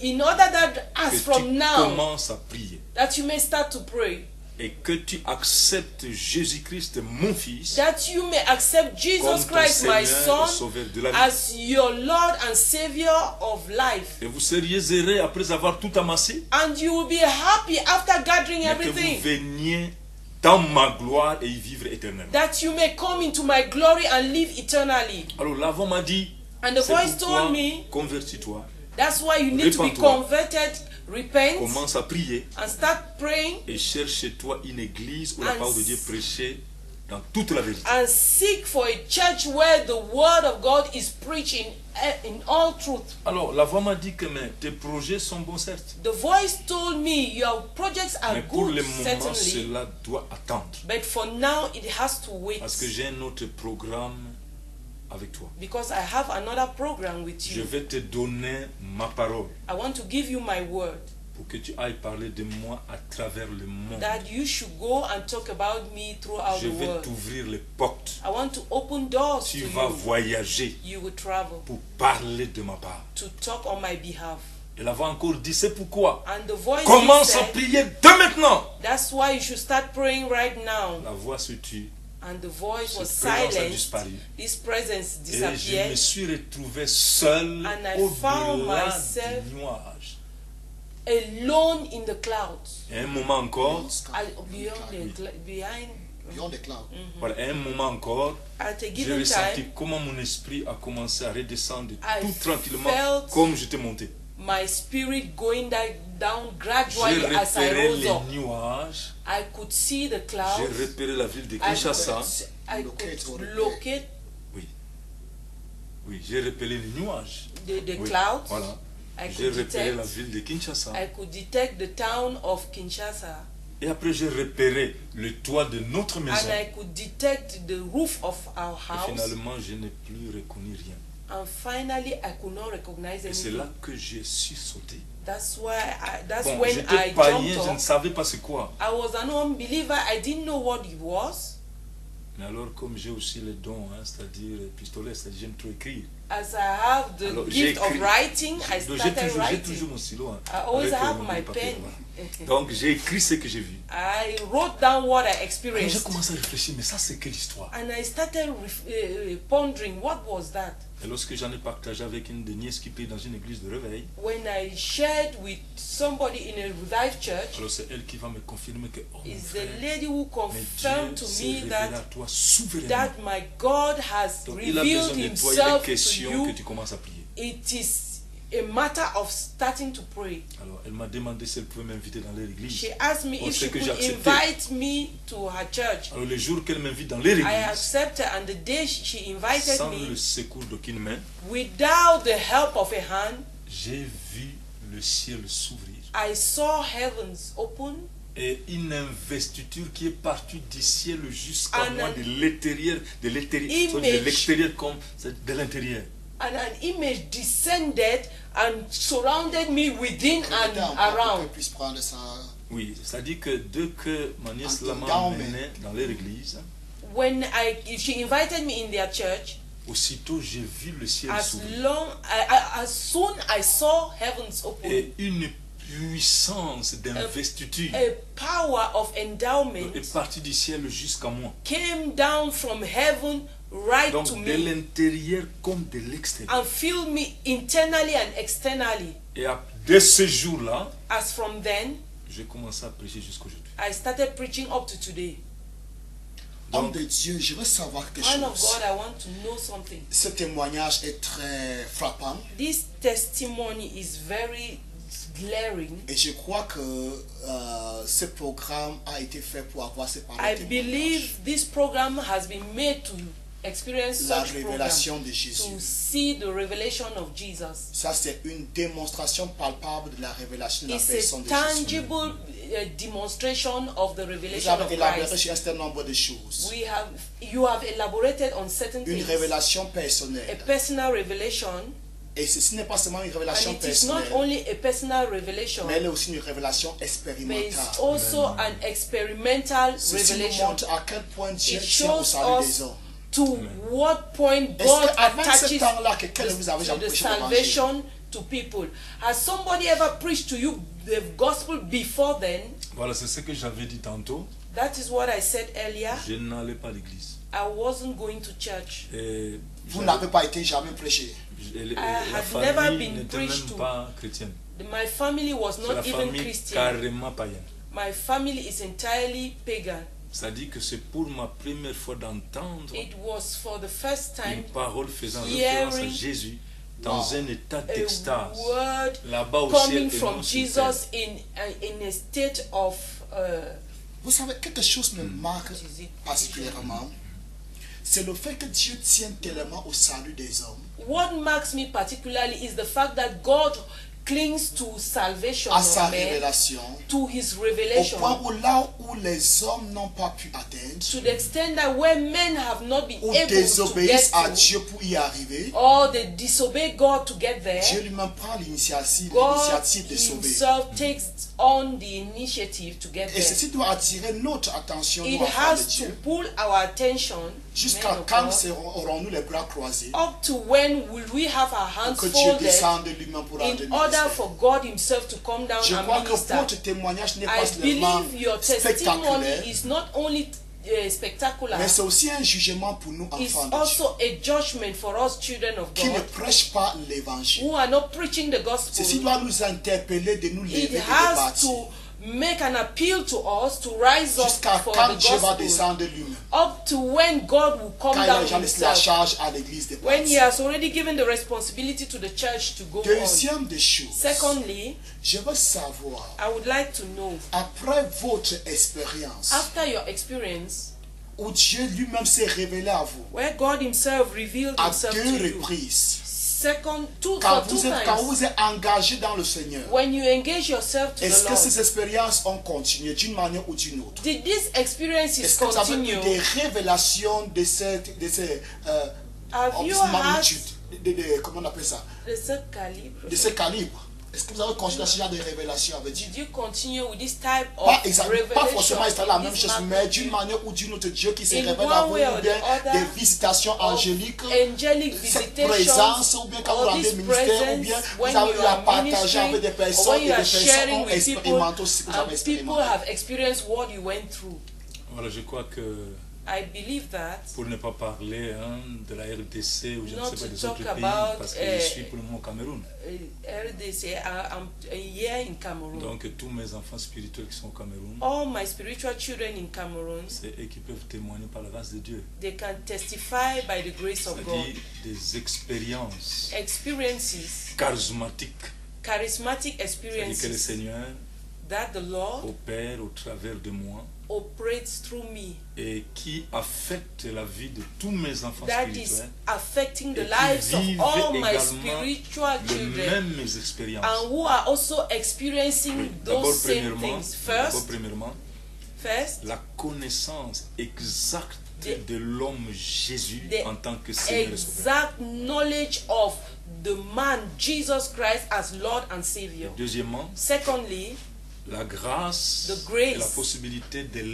In order that que as from tu now, commences à prier that you may start to pray. et que tu acceptes Jésus-Christ, mon fils, That you may accept comme Jesus ton Christ, my Seigneur et son, Sauveur de la vie. as your Lord and Savior of life. Et vous seriez heureux après avoir tout amassé, And you will be happy after gathering mais que vous everything. veniez dans ma gloire et y vivre éternellement. That you may come into my glory and live eternally. Alors la voix m'a dit, And the c'est voice pourquoi told me, convertis-toi, that's why you need to be Repens-toi. converted, repent, commence à prier and start praying, et cherche chez toi une église où la And parole de Dieu est prêchée dans toute la vérité. and seek for a church where the word of God is preached in all truth. Alors la voix m'a dit que mais, tes projets sont bons certes, The voice told me your projects are mais pour good, le moment certainly, cela doit attendre. but for now it has to wait. Parce que j'ai un autre programme avec toi. Because I have another program with Je you. vais te donner ma parole I want to give you my word pour que tu ailles parler de moi à travers le monde. that you should go and talk about me throughout Je the vais world. t'ouvrir les portes. I want to open doors Tu to vas you. voyager You will travel pour parler de ma part. to talk on my behalf. Et la voix encore dit, c'est pourquoi. And the voice Commence à said, prier dès maintenant. that's why you should start praying right now. La voix se tue. And the voice was Cette présence a silenced. disparu. His presence Et je me disappeared. suis retrouvé seul And I found au-delà myself du nuage. Alone in the clouds. Et un moment encore, Behind. Beyond the cloud. voilà, un moment encore, At a j'ai given ressenti time, comment mon esprit a commencé à redescendre I tout tranquillement, felt comme j'étais monté. my spirit going down J'ai gradually as I repéré rose les up. nuages, I could see the j'ai clouds. repéré la ville de I Kinshasa. could Locate or locate Oui, j'ai repéré les nuages. the Oui, clouds. voilà. I J'ai could repéré la detect. ville de Kinshasa. I could detect the town of Kinshasa, Et après, j'ai repéré le toit de notre maison. and I could detect the roof of our Et house. finalement, je n'ai plus reconnu rien. And finally, I could not recognize Et c'est anything. là que j'ai su sauter. That's Bon, when j'étais I païen, jumped je ne up. savais pas c'est quoi. I was an unbeliever. I didn't know what it was. Mais alors, comme j'ai aussi les dons, hein, c'est-à-dire pistolet, c'est-à-dire j'aime trop écrire. As I have the Alors, j'ai gift of écrit. writing, I Donc, started j'ai writing. toujours mon stylo. Hein, I always avec, have mon my papier, pen. voilà. Donc, j'ai écrit ce que j'ai vu. I wrote down what I Alors, j'ai experienced. commencé à réfléchir, mais ça, c'est quelle histoire? And I started pondering, what was that? Et lorsque j'en ai partagé avec une des nièces qui prie dans une église de réveil, When I shared with somebody in a revived church, alors c'est elle qui va me confirmer que, oh mon is frère, the lady who mais confirmed Dieu to s'est me révélé à that toi souverainement. that my God has Donc, il a revealed besoin de toi, il est himself to question que you. tu commences à prier. It is a matter of starting to pray. Alors, elle m'a demandé si elle pouvait m'inviter dans leur église. She asked me Oh, if c'est she que could j'ai accepté. invite me to her church. Alors, le jour qu'elle m'invite dans leur I église, accepted, and the day she invited sans le me, secours d'aucune main, without the help of a hand, j'ai vu le ciel s'ouvrir I saw heavens open et une investiture qui est partie du ciel jusqu'à And moi, an de l'extérieur, image. comme c'est de l'intérieur. and an image descended and surrounded me within and Pour around. qu'elle puisse prendre ça. Oui, c'est-à-dire que dès que ma nièce En là m'a endowment. emmené dans leur église, When she invited me in their church, aussitôt j'ai vu le ciel as s'ouvrir soon I saw heavens open, et une puissance d'investiture a power of endowment est partie du ciel jusqu'à moi. came down from heaven right Donc to de me l'intérieur comme de l'extérieur. and filled me internally and externally. Et dès ce jour-là, As from then, j'ai commencé à prêcher jusqu'aujourd'hui. I started preaching up to today. Homme Donc, de Dieu, je veux savoir quelque Man of chose. God, I want to know something. Ce témoignage est très frappant This testimony is very glaring. et je crois que ce programme a été fait pour avoir ce I pareil témoignage. believe this program has been made to experience La such program, révélation de to Jésus. see the revelation of Jesus. Ça, c'est une démonstration palpable de la révélation de la It's personne a de Jésus. tangible demonstration of the Vous revelation avez of élaboré Christ. sur un certain nombre de choses. You have elaborated on certain Une things. révélation A personnelle. personal revelation, Et ceci n'est pas seulement une révélation And it is not personnelle, only a personal revelation, mais elle est aussi une révélation but it's expérimentale. also an experimental Ceci nous revelation. montre à quel point Dieu It tient au shows salut des us hommes. to what point Est-ce God qu'avant ce attaches temps-là, quelqu'un vous avait to jamais the prêché l'évangile? salvation to people. Has somebody ever preached to you the gospel before then? Voilà, c'est ce que j'avais dit tantôt. That is what I said earlier. Je n'allais pas à l'église. I wasn't going to church. Et Vous n'avez pas été jamais prêché. la had never famille been n'était preached même to. pas chrétienne. My family was C'est not la even famille Christian. carrément païenne. My family is entirely pagan. C'est-à-dire que c'est pour ma première fois d'entendre It was for the first une time parole faisant référence à hearing Jésus dans un état a d'extase. word Là-bas au ciel coming et from non sur Jesus terre. in a state of Vous savez, quelque chose me marque particulièrement. C'est le fait que Dieu tient tellement au salut des hommes, what marks me particularly is the fact that God clings to salvation à sa of men, révélation, to his au revelation, point où là où les hommes n'ont pas pu atteindre, to the extent that where men have not been ou able to désobéissent get à to, Dieu pour y arriver, or they disobey God to get there, Dieu lui-même prend l'initiative God de sauver. himself takes on the initiative to get Et there. ceci doit attirer notre attention, It nous, enfants de has to Dieu. pull our attention, Jusqu'à men of quand God, aurons-nous les bras croisés up to when will we have our hands pour que Dieu folded descende lui-même pour rendre in order ministère? for God himself to come down Je and crois que minister? votre témoignage n'est I pas seulement believe your testimony spectaculaire, is not only spectacular, mais c'est aussi un jugement pour nous, it's enfants de Dieu, also a judgment for us children of qui ne God prêchent pas l'évangile. who are not preaching the gospel. Ceci doit nous interpeller de nous lever It et de has bâtir. to make an appeal to us to rise up Jusqu'à for quand the Dieu va gospel, descendre lui-même. up to when God will come Quand il a down déjà laissé la himself, charge à l'église de when he bâtir. has already given the responsibility to the church to go on. Deuxième des choses, Secondly, je veux savoir, I would like to know, après votre expérience, after your experience, où Dieu lui-même s'est révélé à vous, where God himself revealed à himself to deux you, reprises, for quand two vous times, êtes engagé dans le Seigneur, when you engage yourself to est-ce the que Lord, ces expériences ont continué d'une manière ou d'une autre? did these experiences Est-ce que vous avez eu continue? des révélations de ces Have you magnitudes, had comment on appelle ça, the same calibre? de ce calibre? Est-ce que vous avez continué ce genre de révélations avec Dieu? Did you continue with this type of Pas exactement, pas revelation? forcément c'est la même this chose, mais magnitude? d'une manière ou d'une autre, Dieu qui se In révèle à one vous, way or ou the bien other, des visitations angéliques, Angelic cette visitations, présence, ou bien quand vous all rendez this ministère, ou bien presence, vous when avez you eu à are partager ministering, avec des or personnes, when et you des are personnes sharing ont with people, expérimenté ce que vous avez and people expérimenté. have experienced what you went through. Voilà, je crois que I believe that, pour ne pas parler de la RDC ou je ne Not sais pas to des talk autres pays, about, parce que je suis pour le moment au Cameroun. RDC, I'm a year in Cameroon. Donc tous mes enfants spirituels qui sont au Cameroun, All my spiritual children in Cameroon, c'est eux qui peuvent témoigner par la grâce de Dieu. they can testify by the grace of God. C'est-à-dire des expériences Experiences, charismatiques. charismatic C'est-à-dire que le experiences Seigneur that the Lord opère au travers de moi operates through me, et qui affecte la vie de tous mes enfants that is spirituels affecting the et qui lives of vivent all my également spiritual les children, mêmes expériences. and who are also experiencing Oui. those same things. Premièrement, First, la connaissance exacte The- de l'homme Jésus the en tant que Seigneur et Sauveur. exact knowledge of the man Jesus Christ as Lord and Savior. Deuxièmement, Secondly, la grâce The grace et la possibilité de and the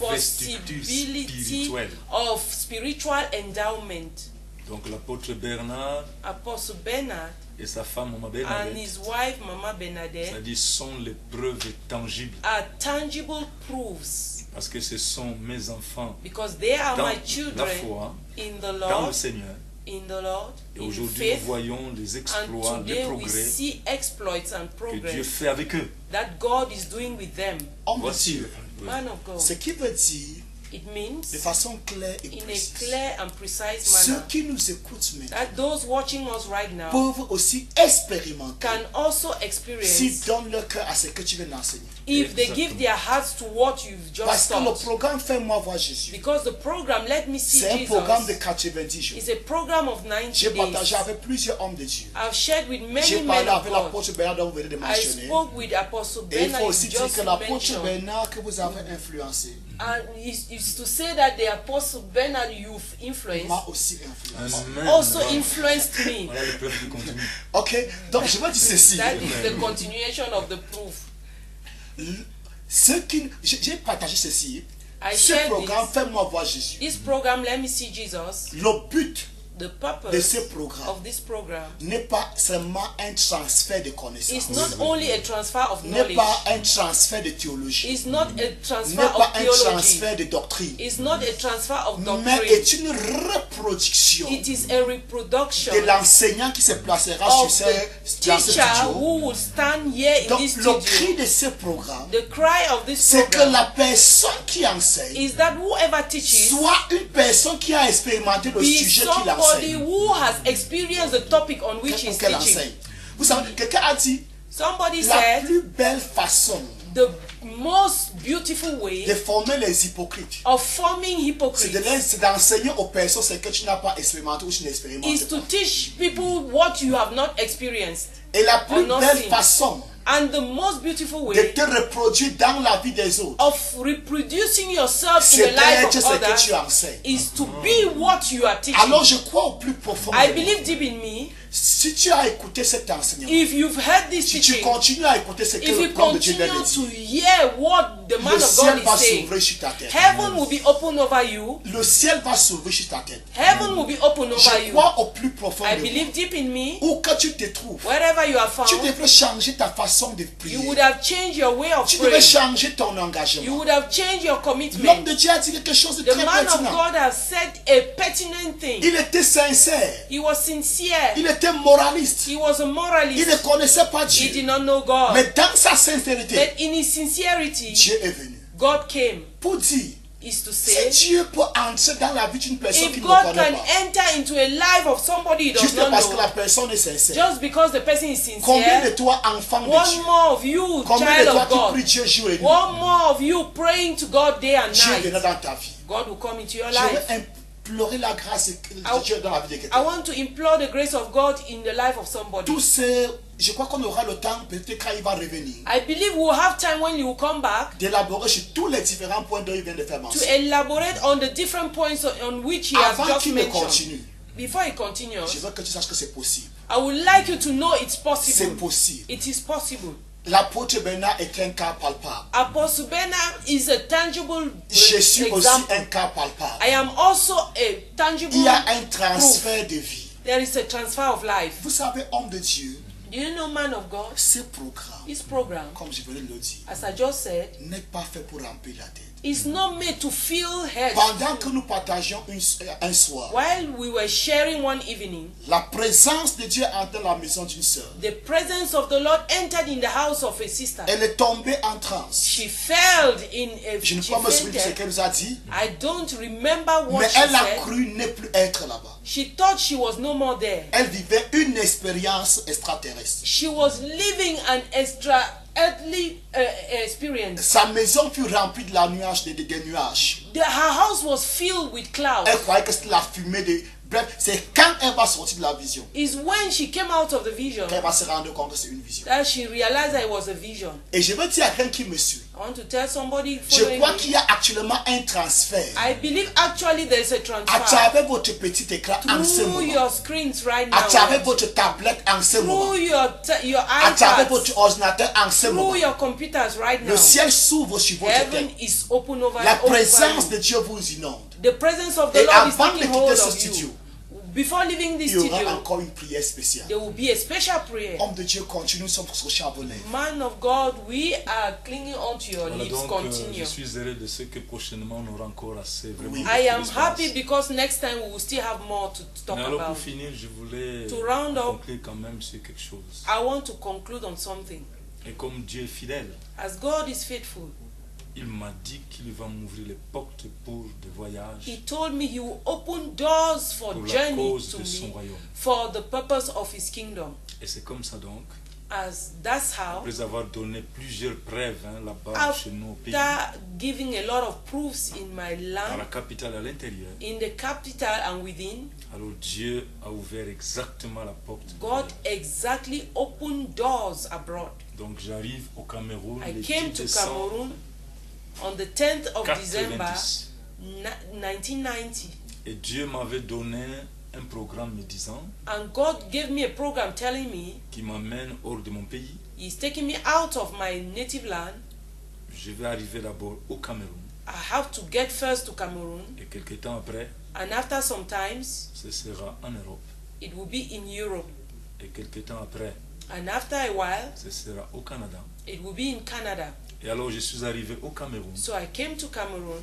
l'investiture possibility spirituelle. of spiritual endowment. Donc l'apôtre Bernard Apostle Bernard et sa femme Maman and Bernadette, his wife Mama Bernadette c'est-à-dire sont les preuves tangibles are tangible proofs, parce que ce sont mes enfants because they are dans my la children foi, in the dans le Lord, Seigneur. in the Lord, Et in aujourd'hui, nous faith, voyons les and exploits, les today we progrès see exploits and que Dieu progress fait avec eux. that God is doing with them. Homme de Voici. Dieu, Man of God, ce qui veut dire, it means de façon claire et in a précise, clear and precise ceux manner qui nous écoutent maintenant that those watching us right now peuvent aussi expérimenter can also s'ils experience donnent leur cœur à ce que tu viens d'enseigner. if they give Exactement. their hearts to what you've Parce just que le taught. programme Fais-moi voir Jésus, Because the program Let Me See c'est un programme de Jesus 90 jours. is a program of 90 J'ai partagé days. avec plusieurs hommes de Dieu. I've shared with many J'ai men parlé of avec God. l'apôtre Bernard dont vous venez de I mentionner. spoke with Apostle Et il Bernard, faut aussi you dire just que l'apôtre mentioned. Bernard que vous avez influencé And is to say that the Apostle Bernard you've influenced m'a aussi influencé. Amen. also influenced me. Voilà le preuve du contenu. Ok, donc je vais dire ceci. That is the continuation of the proof. J'ai partagé ceci. I Ce shared programme, this. fais-moi voir Jésus. This program, let me see Jesus. Le but The de purpose ce programme of this program n'est pas seulement un transfert de is connaissances, not only a transfer of n'est knowledge, pas un transfert de théologie, it's not a n'est transfer pas of un theology, transfert de doctrine, it's not a transfer of mais doctrine, est une reproduction it is a reproduction de l'enseignant qui se placera of sur the dans ce teacher studio. who will stand here in Donc this le cri studio. de ce programme, The cry of this c'est que program la personne qui enseigne is that whoever teaches soit une personne qui a expérimenté le be sujet qu'il somebody enseigne. who has experienced the topic on which he's Qu'elle teaching. enseigne. Vous savez, quelqu'un a dit Somebody la said plus belle façon the most beautiful way de former les hypocrites, of forming c'est hypocrites c'est d'enseigner aux personnes ce que tu n'as pas expérimenté ou tu is n'expérimentes to pas. teach people what you have not experienced. Et la plus or not belle seen. façon And the most beautiful de way te reproduire dans la vie des autres, of reproducing yourself in c'est the life d'être of ce que others tu enseignes. is to be what you are teaching. Alors je crois au plus profond. I de moi. believe deep in me, Si tu as écouté cet enseignement, if you've heard this si tu teaching, continues à écouter ce que if you l'homme de Dieu continue vient de to dire, hear what the man le of ciel God va is saying, s'ouvrir sur ta tête. heaven will be open over you. Le ciel va s'ouvrir sur ta tête. Heaven will be open over Je you. crois au plus profond I de moi. believe deep in me, Où que tu te trouves, wherever you are tu found, devrais changer ta façon de you prier. would have changed your way of Tu devrais praying. changer ton You engagement. would have changed your L'homme commitment. de Dieu a dit quelque chose de The très man of pertinent. God has said a pertinent thing. Il était sincère. He was sincere. Il était moraliste. He was a Il ne moralist. connaissait pas He did Dieu. not know God. Mais dans sa sincérité, But in his sincerity, Dieu est venu. God came. Pour dire, Is to si say, Dieu peut entrer dans la vie d'une personne qui if ne God connaît can pas, enter into a life of somebody he does juste not parce que la know, personne est sincère. just because the person is Combien de sincere, toi, enfant de one Dieu, more of you, combien de child toi of qui God, prie Dieu jour et nuit, one more of you praying to God day and Dieu viendra night, dans ta vie. God will come into your Je life. vais implorer la grâce de Dieu dans la vie de I quelqu'un. want to implore the grace of God in the life of somebody. Tous ces, je crois qu'on aura le temps, peut-être quand il va revenir, I believe we'll have time when you will come back d'élaborer sur tous les différents points dont il vient de faire to mention. elaborate on the different points on which he has Avant just qu'il ne mentioned. continue, Before he je continues, veux que tu saches que c'est possible. I would like you to know it's C'est possible. possible. It is possible. L'apôtre Bernard est un cas palpable. Apostle Bernard is a tangible Je suis aussi example. un cas palpable. I am also a tangible Il y a un proof. transfert de vie. There is a transfer of life. Vous savez, homme de Dieu, Do you know, man of God? ce programme, This program, comme je venais de le dire, as I just said, n'est pas fait pour remplir la tête. is not made to fill heads. Pendant que nous partagions un soir, While we were sharing one evening, la présence de Dieu entre dans la maison d'une sœur. the presence of the Lord entered in the house of a sister. Elle est tombée en transe. She fell in a Je ne she peux pas me souvenir de ce fainted. qu'elle nous a dit, I don't remember what mais she elle a said. cru ne plus être là-bas. She thought she was no more there. Elle vivait une expérience extraterrestre. She was living an extra earthly experience. Sa maison fut remplie de la nuage, des nuages. Her house was filled with clouds. Elle croyait que c'était la fumée de... Bref, c'est quand elle va sortir de la vision Is when she came out of the vision qu'elle va se rendre compte que c'est une vision. that she realized that it was a vision. Et je veux dire à quelqu'un qui me suit, I want to tell somebody je following crois me. qu'il y a actuellement un transfert I believe actually there is a à transfer travers votre petit écran en ce through moment, your screens right à travers now, votre tablette en ce moment, through your à travers iPads, votre ordinateur en ce moment. through your computers right now. Le ciel s'ouvre sur votre Heaven tête. is open over La over présence you. de Dieu vous inonde. The presence of the Et Lord is avant de taking quitter hold ce of studio, you. Before leaving this il y aura studio, encore une prière spéciale. there will be a special prayer. Homme de Dieu, continue, nous sommes scotchés à vos lèvres. Man of God, we are clinging onto your Voilà, lips. donc Continue. je suis heureux de ce que prochainement on aura encore assez vraiment. Oui. de I am d'espace. happy because next time we will still have more to talk Mais alors about. pour finir, je voulais To round up, conclure quand même sur quelque chose. I want to conclude on something. Et comme Dieu est fidèle, As God is faithful, il m'a dit qu'il va m'ouvrir les portes pour des voyages He told me He will open doors for pour la journey cause to de son me royaume. for the purpose of His kingdom. Et c'est comme ça donc, As that's how, après avoir donné plusieurs preuves là-bas chez nous au pays, after giving a lot of proofs in my dans la land, capitale et à l'intérieur, in the capital and within, alors Dieu a ouvert exactement la porte. du God royaume. exactly opened doors abroad. Donc j'arrive au Cameroun I le came 10 to décembre Cameroon on the 10th of December 90. 1990. Et Dieu m'avait donné un programme me disant And God gave me a program telling me qui m'amène hors de mon pays. He's taking me out of my native land. Je vais arriver d'abord au Cameroun. I have to get first to Cameroon, Et quelques temps après, and after some times, ce sera en Europe. it will be in Europe. Et quelques temps après, And after a while, ce sera au Canada. it will be in Canada. Et alors je suis arrivé au Cameroun. So I came to Cameroon,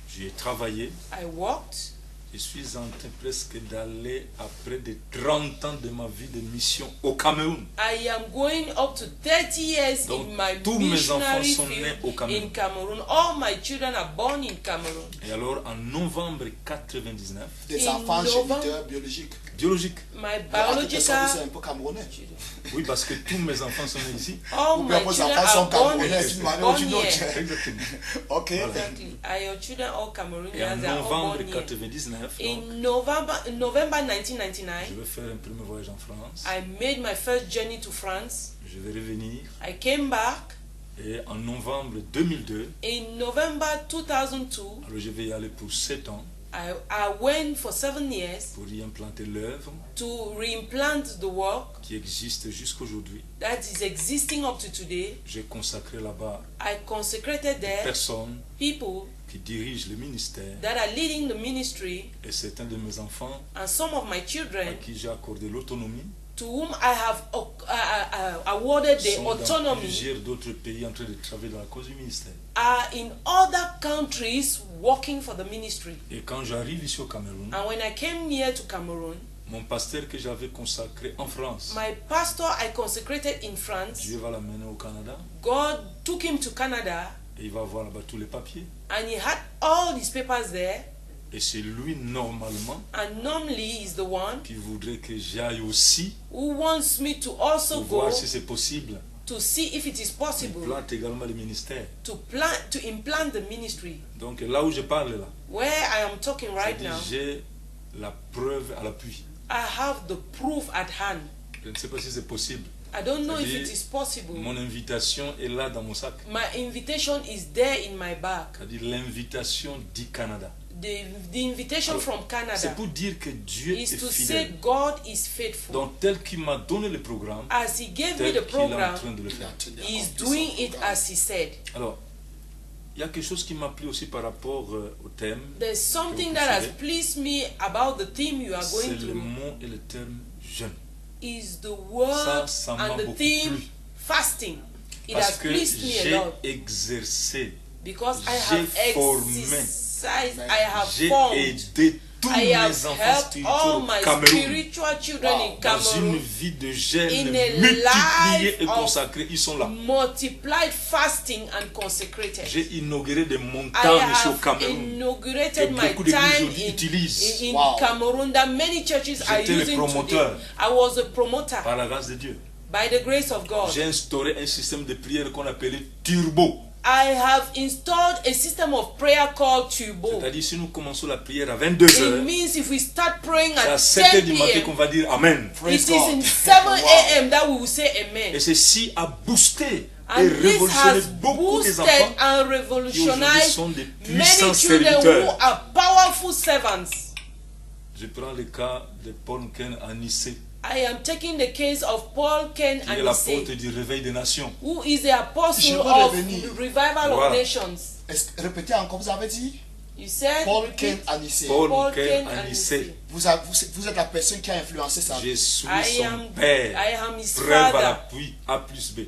J'y ai travaillé. I worked. Je suis en train presque d'aller après de 30 ans de ma vie de mission au Cameroun. I am going up to 30 years Donc, in my tous mes enfants missionary sont nés au field Cameroun. in Cameroon. All my children are born in Cameroon. Et alors en novembre 99, Des In enfants November. géniteurs biologiques. biologique. My En quelque biological sorte, c'est un peu camerounais. Oui, parce que tous mes enfants sont nés ici. all Ou my bien vos children enfants sont are born camerounais d'une manière ou born d'une here. autre. Exactement. Ok. Exactly. Are your children all Et en Cameroonians? They are all novembre born here. 99, donc, In November je 1999, vais faire un premier voyage en France. I made my first journey to France. Je vais revenir. I came back Et en novembre 2002, in November 2002. alors je vais y aller pour 7 ans I went for 7 years pour y implanter l'œuvre to reimplant the work qui existe jusqu'aujourd'hui. that is existing up to today. J'ai consacré là-bas I consecrated des there personnes people qui dirigent le ministère that are leading the ministry, et certains de mes enfants and some of my à children qui j'ai accordé l'autonomie to whom I have awarded the sont dans autonomy plusieurs d'autres pays en train de travailler dans la cause du ministère. are in other countries working for the ministry. Et quand j'arrive ici au Cameroun, And when I came here to Cameroon, mon pasteur que j'avais consacré en France, my pastor I consecrated in France, Dieu va l'amener au Canada God took him to Canada, et il va avoir là-bas tous les papiers. and he had all his papers there. Et c'est lui normalement And normally he's the one qui voudrait que j'aille aussi who wants me to also pour go voir si c'est possible. to see if it is Il possible plante également le ministère. to implant the ministry. Donc là où je parle là, Where I am talking right c'est-à-dire now, j'ai la preuve à l'appui. I have the proof at hand. Je ne sais pas si c'est possible. I don't know if C'est-à-dire, it is possible. Mon invitation est là dans mon sac. My invitation is there in my bag. C'est-à-dire l'invitation du Canada. The invitation Alors, from C'est Canada pour dire que Dieu is est to say fidèle. God is faithful. Donc tel qu'il m'a donné le programme, As he gave me tel the qu'il est en program, train de le Il a faire. tenu à he is accomplir doing son it programme. as he said. Alors, il y a quelque chose qui m'a plu aussi par rapport au thème. There's something vous that has savez, pleased me about the theme you are C'est going le through. mot et le terme jeûne. Is the word Ça m'a and the beaucoup theme plu. fasting. It Parce has que pleased me a j'ai lot exercé, because I j'ai have formé, exercised, I have j'ai formed, aidé tous I mes have enfants helped all spirituels my au Cameroun. spiritual children in Dans une Cameroon vie de jeûne in a multipliée life et of consacrée, ils sont là. multiplied fasting and consecrated. J'ai inauguré des I montagnes ici au have Cameroun. inaugurated que my beaucoup d'églises time aujourd'hui utilisent. in Wow. Cameroon that many churches are J'étais le using promoteur. today. I was a promoter Par la grâce de Dieu. by the grace of God. J'ai instauré un système de prière qu'on appelait turbo. I have installed a system of prayer called Turbo. C'est-à-dire si nous commençons la prière à It 22h, means if we start praying c'est à at 7h 10 du matin p.m., qu'on va dire Amen. it Praise is in God. 7 Wow. a.m. that we will say Amen. Et ceci a boosté et And this révolutionné has beaucoup des boosted enfants and qui aujourd'hui revolutionized sont des many puissants children who serviteurs. are powerful servants. Je prends le cas de Paul Ken à Nice, I am taking the case of Paul Ken qui est l'apôtre Anise, du réveil des nations. who is the apostle Je veux of revenir. the revival Voilà. of nations. Répétez encore, vous avez dit You said Paul repeat. Ken Anissé. Paul Ken Ken à Anise. Nice. Vous êtes la personne qui a influencé sa vie. Je suis I son am père. his Preuve à father. l'appui, A plus B.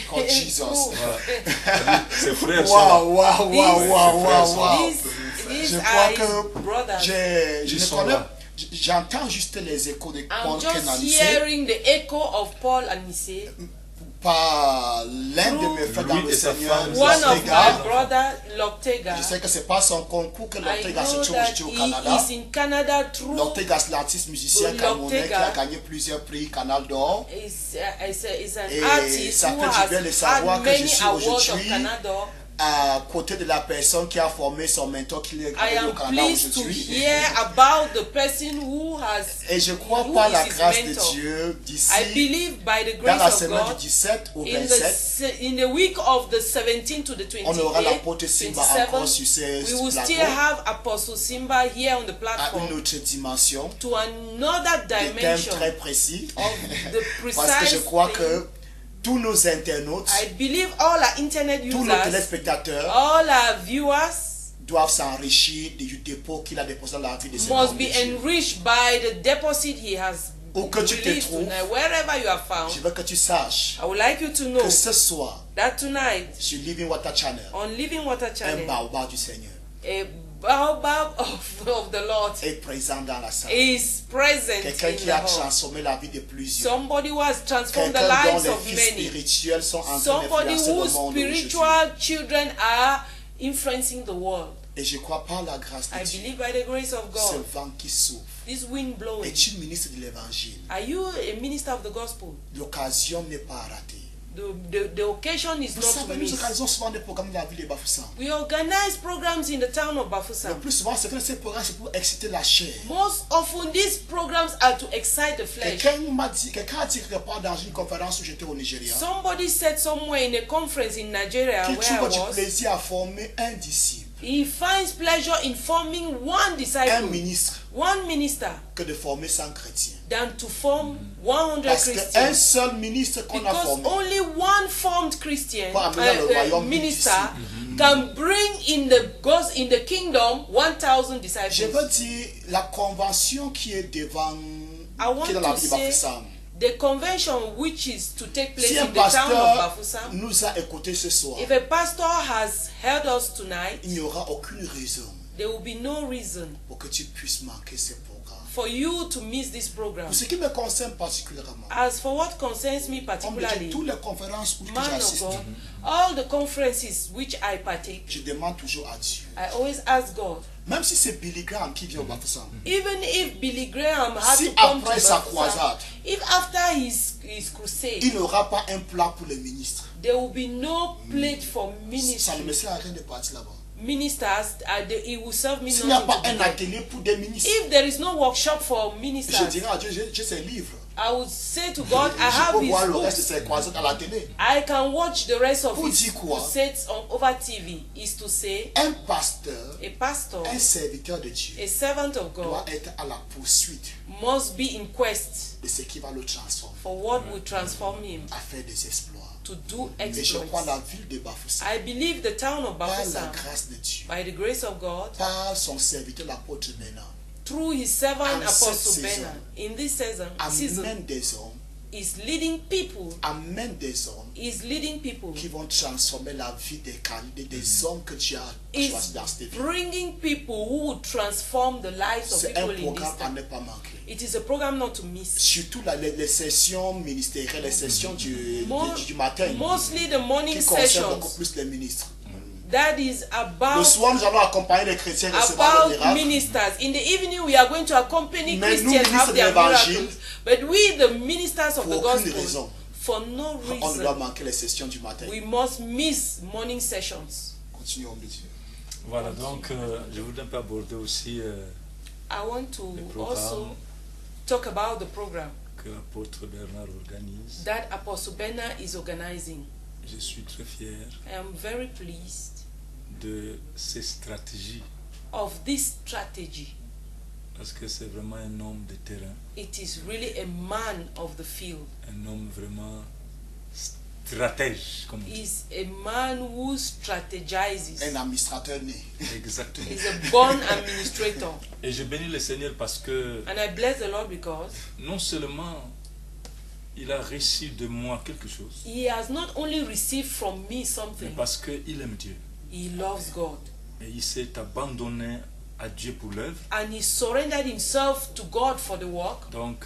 Called Jesus. Voilà. Ses frères sont Waouh, là. waouh, waouh, waouh, waouh, waouh. These Je are crois his que brothers. je Ils ne sont connais, là. j'entends juste les échos de I'm Paul Ken just Anissé hearing the echo of Paul Anise. par l'un de mes frères dans Lui le et sa Seigneur, femme, One of Lortega. my brother, Loctega. Je sais que c'est pas son concours que I Lortega se know trouve that ici au he Canada. is in Canada through Lortega, c'est l'artiste musicien Lortega. camerounais qui a gagné plusieurs prix Canal d'Or. is an Et artist ça who fait du bien de has savoir had que je many suis awards of aujourd'hui Canada. à côté de la personne qui a formé son mentor qui est I au am Canada pleased to aujourd'hui. hear about the person who has Et je crois who par is la his grâce de mentor. Dieu I d'ici believe by the dans la grace of semaine du God 17 au in 27, in the week of the 17th to the 28th, on aura l'apôtre Simba encore sur ces we will still plateaux have Apostle Simba here on the à une platform autre dimension, to another des thèmes dimension très précis, of the parce que je precise crois thing. que tous nos internautes, I believe all our internet tous nos users, téléspectateurs all our viewers doivent s'enrichir du dépôt qu'il a déposé dans la vie de ses must hommes be de Dieu. enriched by the deposit he has Où que tu te released trouves, tonight. Wherever you are je found, veux que tu saches I would like you to know que ce soir, that tonight sur Living Water Channel, on Living Water un Channel, baobab du Seigneur a baobab of the Lord est présent dans la salle. is present Quelqu'un in qui the a hall. transformé la vie de plusieurs. Somebody who has transformed the Quelqu'un dont lives les of vies many. spirituels sont en train Somebody d'influencer le whose monde aujourd'hui. spiritual children are influencing the world. Et je crois par la grâce de I Dieu, believe by the grace of ce God, vent qui souffle, this wind blowing. es-tu ministre de l'évangile? Are you a minister of the gospel? L'occasion n'est pas ratée. The occasion is Vous not to savez, nous miss. organisons souvent des programmes dans la ville de Bafoussam. We organize programs in the town of Le Bafoussam. plus souvent, c'est que ces programmes, c'est pour exciter la chair. Most often, these programs are to excite the flesh. Quelqu'un a dit quelque part dans une conférence où j'étais au Nigeria, Somebody said somewhere in a conference in Nigeria qui where I trouve du was, plaisir à former un disciple, he finds pleasure in forming one un disciple, ministre, one minister, que de former 100 chrétiens. than to form 100 Parce qu'un Christians. seul ministre qu'on a Because formé only one formed Christian Pour amener dans le royaume minister d'ici. can bring in the kingdom 1,000 Je disciples. veux dire, la convention qui est devant, want qui est dans la to ville de say Bafoussam, The convention which is to take place si in un the town of pasteur Bafoussam, nous a écoutés ce soir, if a pastor has heard us tonight, il n'y aura aucune raison there will be no reason pour que tu puisses manquer ce programme. for you to miss this program. Pour ce qui me concerne particulièrement, As for what concerns me comme je dis, particularly, toutes les conférences où man of j'assiste, God, all the conferences which I partake, je demande toujours à Dieu. I always ask God, Même si c'est Billy Graham qui vient au Bafoussam, even if Billy Graham had si to come to après sa Bafoussam, croisade, if after his crusade, il n'aura pas un plat pour les ministres, there will be no plate for ça ne me ministry. sert à rien de partir là-bas. Ministers, he will serve me S'il n'y a nothing pas to be un done. atelier pour des ministres, If there is no workshop for je ministers, dirai à Dieu, j'ai ces livres. I would say to God, I Je have peux voir his le reste de books. ces croisades à la télé. I can watch the rest of Pour his dire quoi? crusades over TV. Is to say, Un pasteur, a pastor, un serviteur de Dieu, a servant of doit God, être à la poursuite must be in quest de ce qui va le transformer, for what will transform him à faire des exploits. to do Et je crois exploits. la ville de Bafoussam, I believe the town of par la Bafoussam, grâce de Dieu, by the grace of God, par son serviteur l'apôtre Bénin, through his servant En cette Apostle saison, Bernard, in this season, amène des hommes, is leading people, amène des hommes is leading people, qui vont transformer la vie des hommes que tu as is choisis dans cette vie. bringing people who will transform the lives of C'est un people in this programme à time. ne pas manquer. It is a program not to miss. Surtout les sessions ministérielles, les sessions du matin, Mostly the morning qui concernent beaucoup sessions. plus les ministres. That is Le about soir, nous allons accompagner les chrétiens recevoir le about miracle. ministers. In the evening, we are going to accompany Mais nous, Christians have ministres their de l'évangile, miracles. But we, the ministers of the pour aucune gospel, raison, for no on ne doit reason, manquer les sessions du matin. we must miss morning sessions. Continuons, homme de Dieu. Voilà, donc je voudrais un peu aborder aussi I want to le also programme talk about the program que l'apôtre Bernard organise. that Apostle Bernard is organizing. Je suis très fier I am very pleased de ces stratégies of this strategy. parce que c'est vraiment un homme de terrain, It is really a man of the field. un homme vraiment stratège, comme on dit. He's a man who strategizes. Un administrateur né. Exactement. He's a born administrator. Et je bénis le Seigneur parce que And I bless the Lord because non seulement il a reçu de moi quelque chose, he has not only received from me mais something, parce qu'il aime Dieu. he loves God. Et il s'est abandonné à Dieu pour l'œuvre. And he surrendered himself to God for the work. Donc,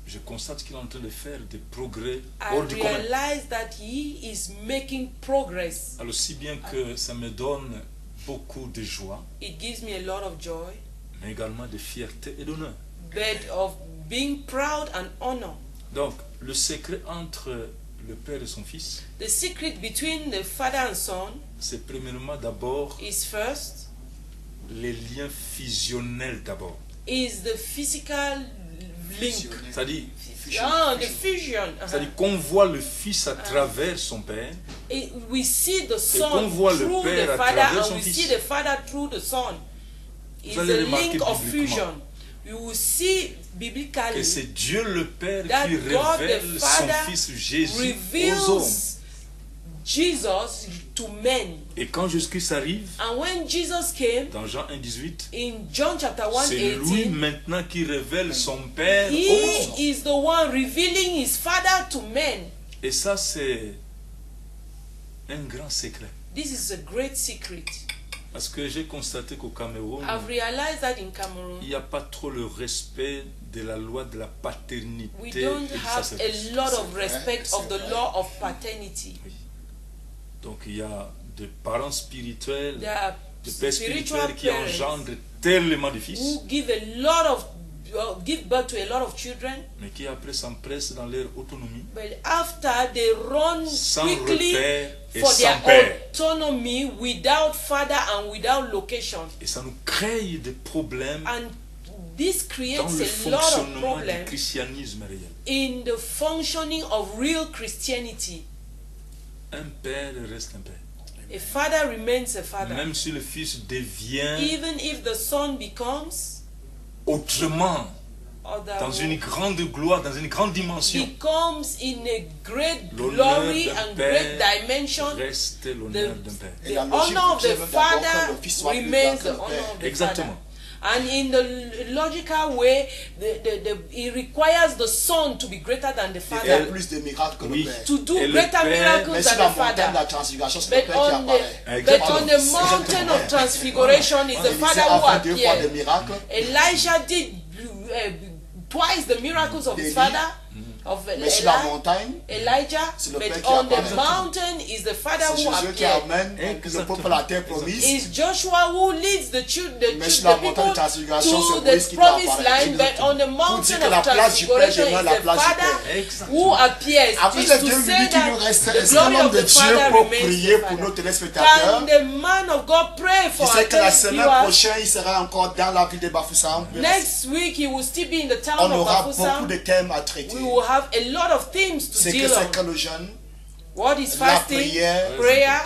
je constate qu'il est en train de faire des progrès I hors du commun. realize that he is making progress. Alors, si bien que ça me donne beaucoup de joie, It gives me a lot of joy, mais également de fierté et d'honneur. but of being proud and honor. Donc, le secret entre le père et son fils, The secret between the father and son c'est premièrement d'abord is first, les liens fusionnels d'abord. is the physical link. C'est-à-dire, The fusion. c'est-à-dire qu'on voit le fils à travers son père, We see the qu'on son voit le through père the à father travers and son we fils. see the father through the son. It's allez a remarquer link of bibliquement fusion. You will see que biblically c'est Dieu le Père that qui God révèle the son Father fils Jésus aux hommes. reveals Jesus to men. Et quand Jésus-Christ arrive, And when Jesus came dans Jean 1,18, in John chapter 1, c'est lui 18, maintenant qui révèle son Père aux he hommes. is the one revealing his father to men. Et ça, c'est un grand secret. This is a great secret. Parce que j'ai constaté qu'au Cameroun, I've realized that in Cameroon, il n'y a pas trop le respect de la loi de la paternité we et don't du have sacerdoce. a lot of vrai, respect c'est of the vrai. law of paternity. Donc il y a des parents spirituels, There are des pères spiritual spirituels qui parents engendrent tellement de fils, who give a lot of give birth to a lot of children, mais qui après s'empressent dans leur autonomie, but after they run sans quickly repère et for their sans père. autonomy without father and without location. Et ça nous crée des problèmes And this dans creates le a lot of fonctionnement du problems christianisme réel. in the functioning of real Christianity. Un père reste un père. A father remains a father. Même si le fils devient Even if the son becomes autrement, dans une other, grande gloire, dans une grande dimension, becomes in a great l'honneur glory d'un and great père dimension, reste l'honneur d'un père. Et the la logique honor of de Dieu the veut d'abord que father le fils soit plus remains grand que the le honor père. of the Exactement. father. And in the logical way, it requires the son to be greater than the Il fait father, plus de miracles que Oui. le père. to do Et le greater père- Mais miracles sur than la the montagne de father. la transfiguration, c'est le But père qui on apparaît. the mountain of transfiguration is the Élisée father a who fait 2 fois de appeared. miracles. Elijah did twice the miracles of his Élie. father, of Mais sur la Eli, montagne, Elijah, c'est le but père qui on the apparaît. mountain is the father c'est who Jésus qui appeared. amène le Exactement. peuple à la terre promise. Is Joshua who leads the Mais sur la montagne people de transfiguration, to c'est Moïse the qui doit promised apparaître. land, but on the Pour mountain dire que la of place du Père transfiguration demeure is la the place du father Père. Exactement. who appears. Après It les is to 2 say minutes, il nous that reste the est-ce glory qu'un homme of de the Dieu father pour remains prier the pour nos father. téléspectateurs. Can the man of God pray Tu for sais our que la semaine viewers? prochaine, il sera encore dans la ville de Bafoussam. Next week he will still be in the town On of aura beaucoup Bafoussam. de thèmes à traiter. We will have a lot of themes to C'est que deal c'est on. que le jeûne, What is la fasting, prière, prayer,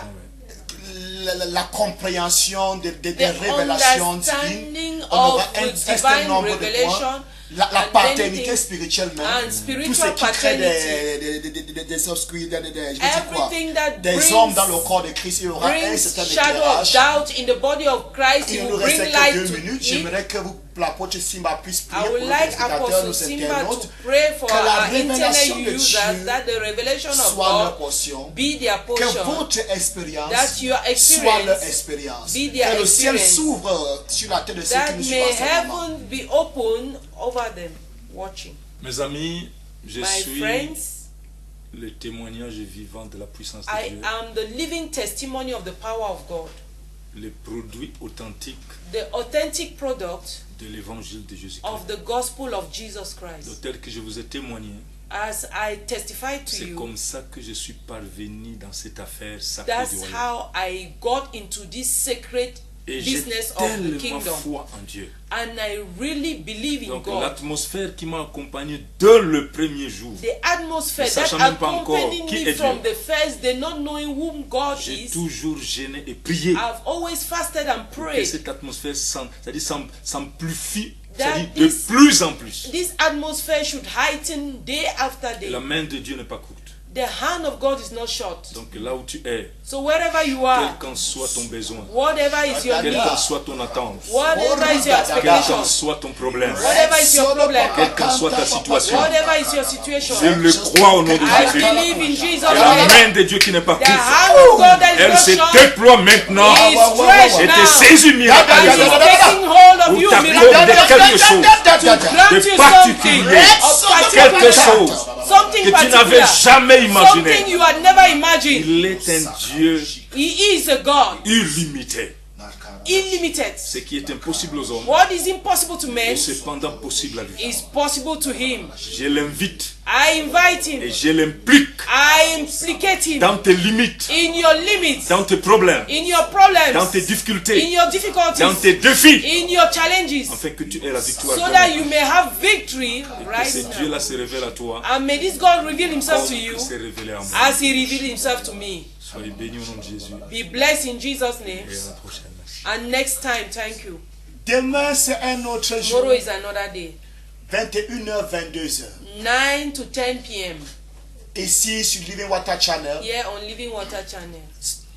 la compréhension des the révélations divines. understanding On aura of un the certain divine nombre de points. revelation, La and paternité anything, spirituelle même. and Tout spiritual ce qui crée paternity. des obscurs, je dis quoi, Everything that des hommes brings, dans le corps de Christ, il y aura un brings certain shadow of éclairage. doubt in the body of Christ, he Il will nous reste bring que light 2 to minutes. it. J'aimerais que l'apôtre Simba puisse prier I pour would nos like téléspectateurs, nos Apostle Simba to internautes, pray for que la our révélation internet de users Dieu that the revelation of soit leur God portion. be their Que portion, votre expérience that your soit leur experience expérience. be their Que le ciel experience. s'ouvre sur la tête de ceux qui that nous may suivent en ce moment. heaven be open over them watching. Mes amis, je My suis friends, le témoignage vivant de la puissance de I Dieu, am the living testimony of the power of God, le produit authentique the authentic product de l'évangile de Jésus-Christ. of the gospel of Jesus Christ. Donc, tel que je vous ai témoigné, As I testify to c'est you, comme ça que je suis parvenu dans cette affaire sacrée that's du royaume. how I got into this sacred Et j'ai business of the tellement kingdom. foi en Dieu. And I really believe in Donc God. l'atmosphère qui m'a accompagné dès le premier jour, The atmosphere Ne that sachant même pas encore accompanied qui me est from Dieu. the first day, not knowing whom God j'ai is, toujours gêné et prié I've always fasted and pour que prayed. cette atmosphère s'amplifie, That c'est-à-dire de this- plus en plus. This atmosphere should heighten day after Et day. la main de Dieu n'est pas courte. The hand of God is not short. Donc là où tu es, So wherever you quel are, qu'en soit ton besoin, whatever is your quel need, qu'en soit ton attente, whatever is your quel qu'en expectation, soit ton problème, whatever is your problem, quelle qu'en soit ta situation, whatever is your situation, je le crois au nom de I Jésus. believe in Jesus' La name. main de Dieu qui n'est pas The courte, hand of God that elle is se not short déploie maintenant is stretched et te now. saisit And miraculeusement is taking hold of pour you t'accorder miraculously quelque chose to grant de you particulier, something, quelque of chose something que tu n'avais particular, jamais something imaginé. you had never imagined. Il est un Dieu He is a God, illimité. unlimited. Ce qui est impossible aux hommes What is impossible to est men cependant possible à lui. is possible to him. Je l'invite I invite him. Et je l'implique I implicate him dans tes limites, in your limits, dans tes problèmes, in your problems, dans tes in difficultés, your difficulties, dans tes défis, in your challenges, afin que tu aies la victoire. so that you may have victory Que right ce now. Dieu-là se révèle à toi, And may this God reveal himself to comme you il s'est révélé à moi. as he revealed himself to me. Soyez bénis au nom de Jésus. Be blessed in Jesus' name. Et à la prochaine. Merci. And next time, thank you. Demain, c'est un autre jour. Tomorrow is another day. 21h, 22h. 9 to 10 p.m. Ici, sur Living Water Channel. here on Living Water Channel.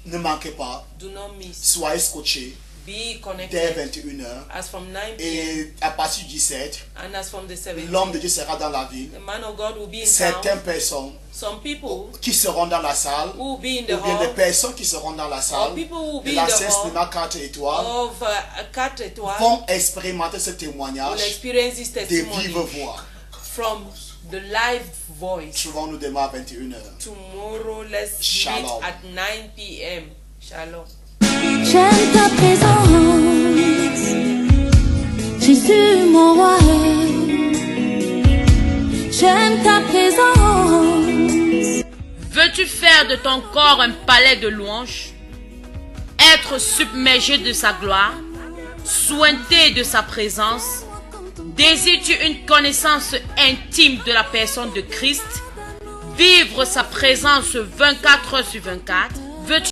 Ne manquez pas. Do not miss. Soyez scotchés Be dès connected 21h. as from 9 p.m. Et à partir du 17, and as from the 17th. l'homme de Dieu sera dans la ville. The man of God will be in Certaines town. personnes Some people qui seront dans la salle, who will be in ou the bien des hall personnes qui seront dans la salle or people who will de be in the l'ancien hall cinéma 4 étoiles of a cat étoile vont expérimenter ce will témoignage experience this de testimony vive voix. from the live voice. Trouvons-nous demain à 21h. Tomorrow, let's Shalom. meet at 9 p.m. Shalom. J'aime ta présence, Jésus mon roi. J'aime ta présence. Veux-tu faire de ton corps un palais de louanges? Être submergé de sa gloire? Sointé de sa présence? Désires-tu une connaissance intime de la personne de Christ? Vivre sa présence 24 heures sur 24?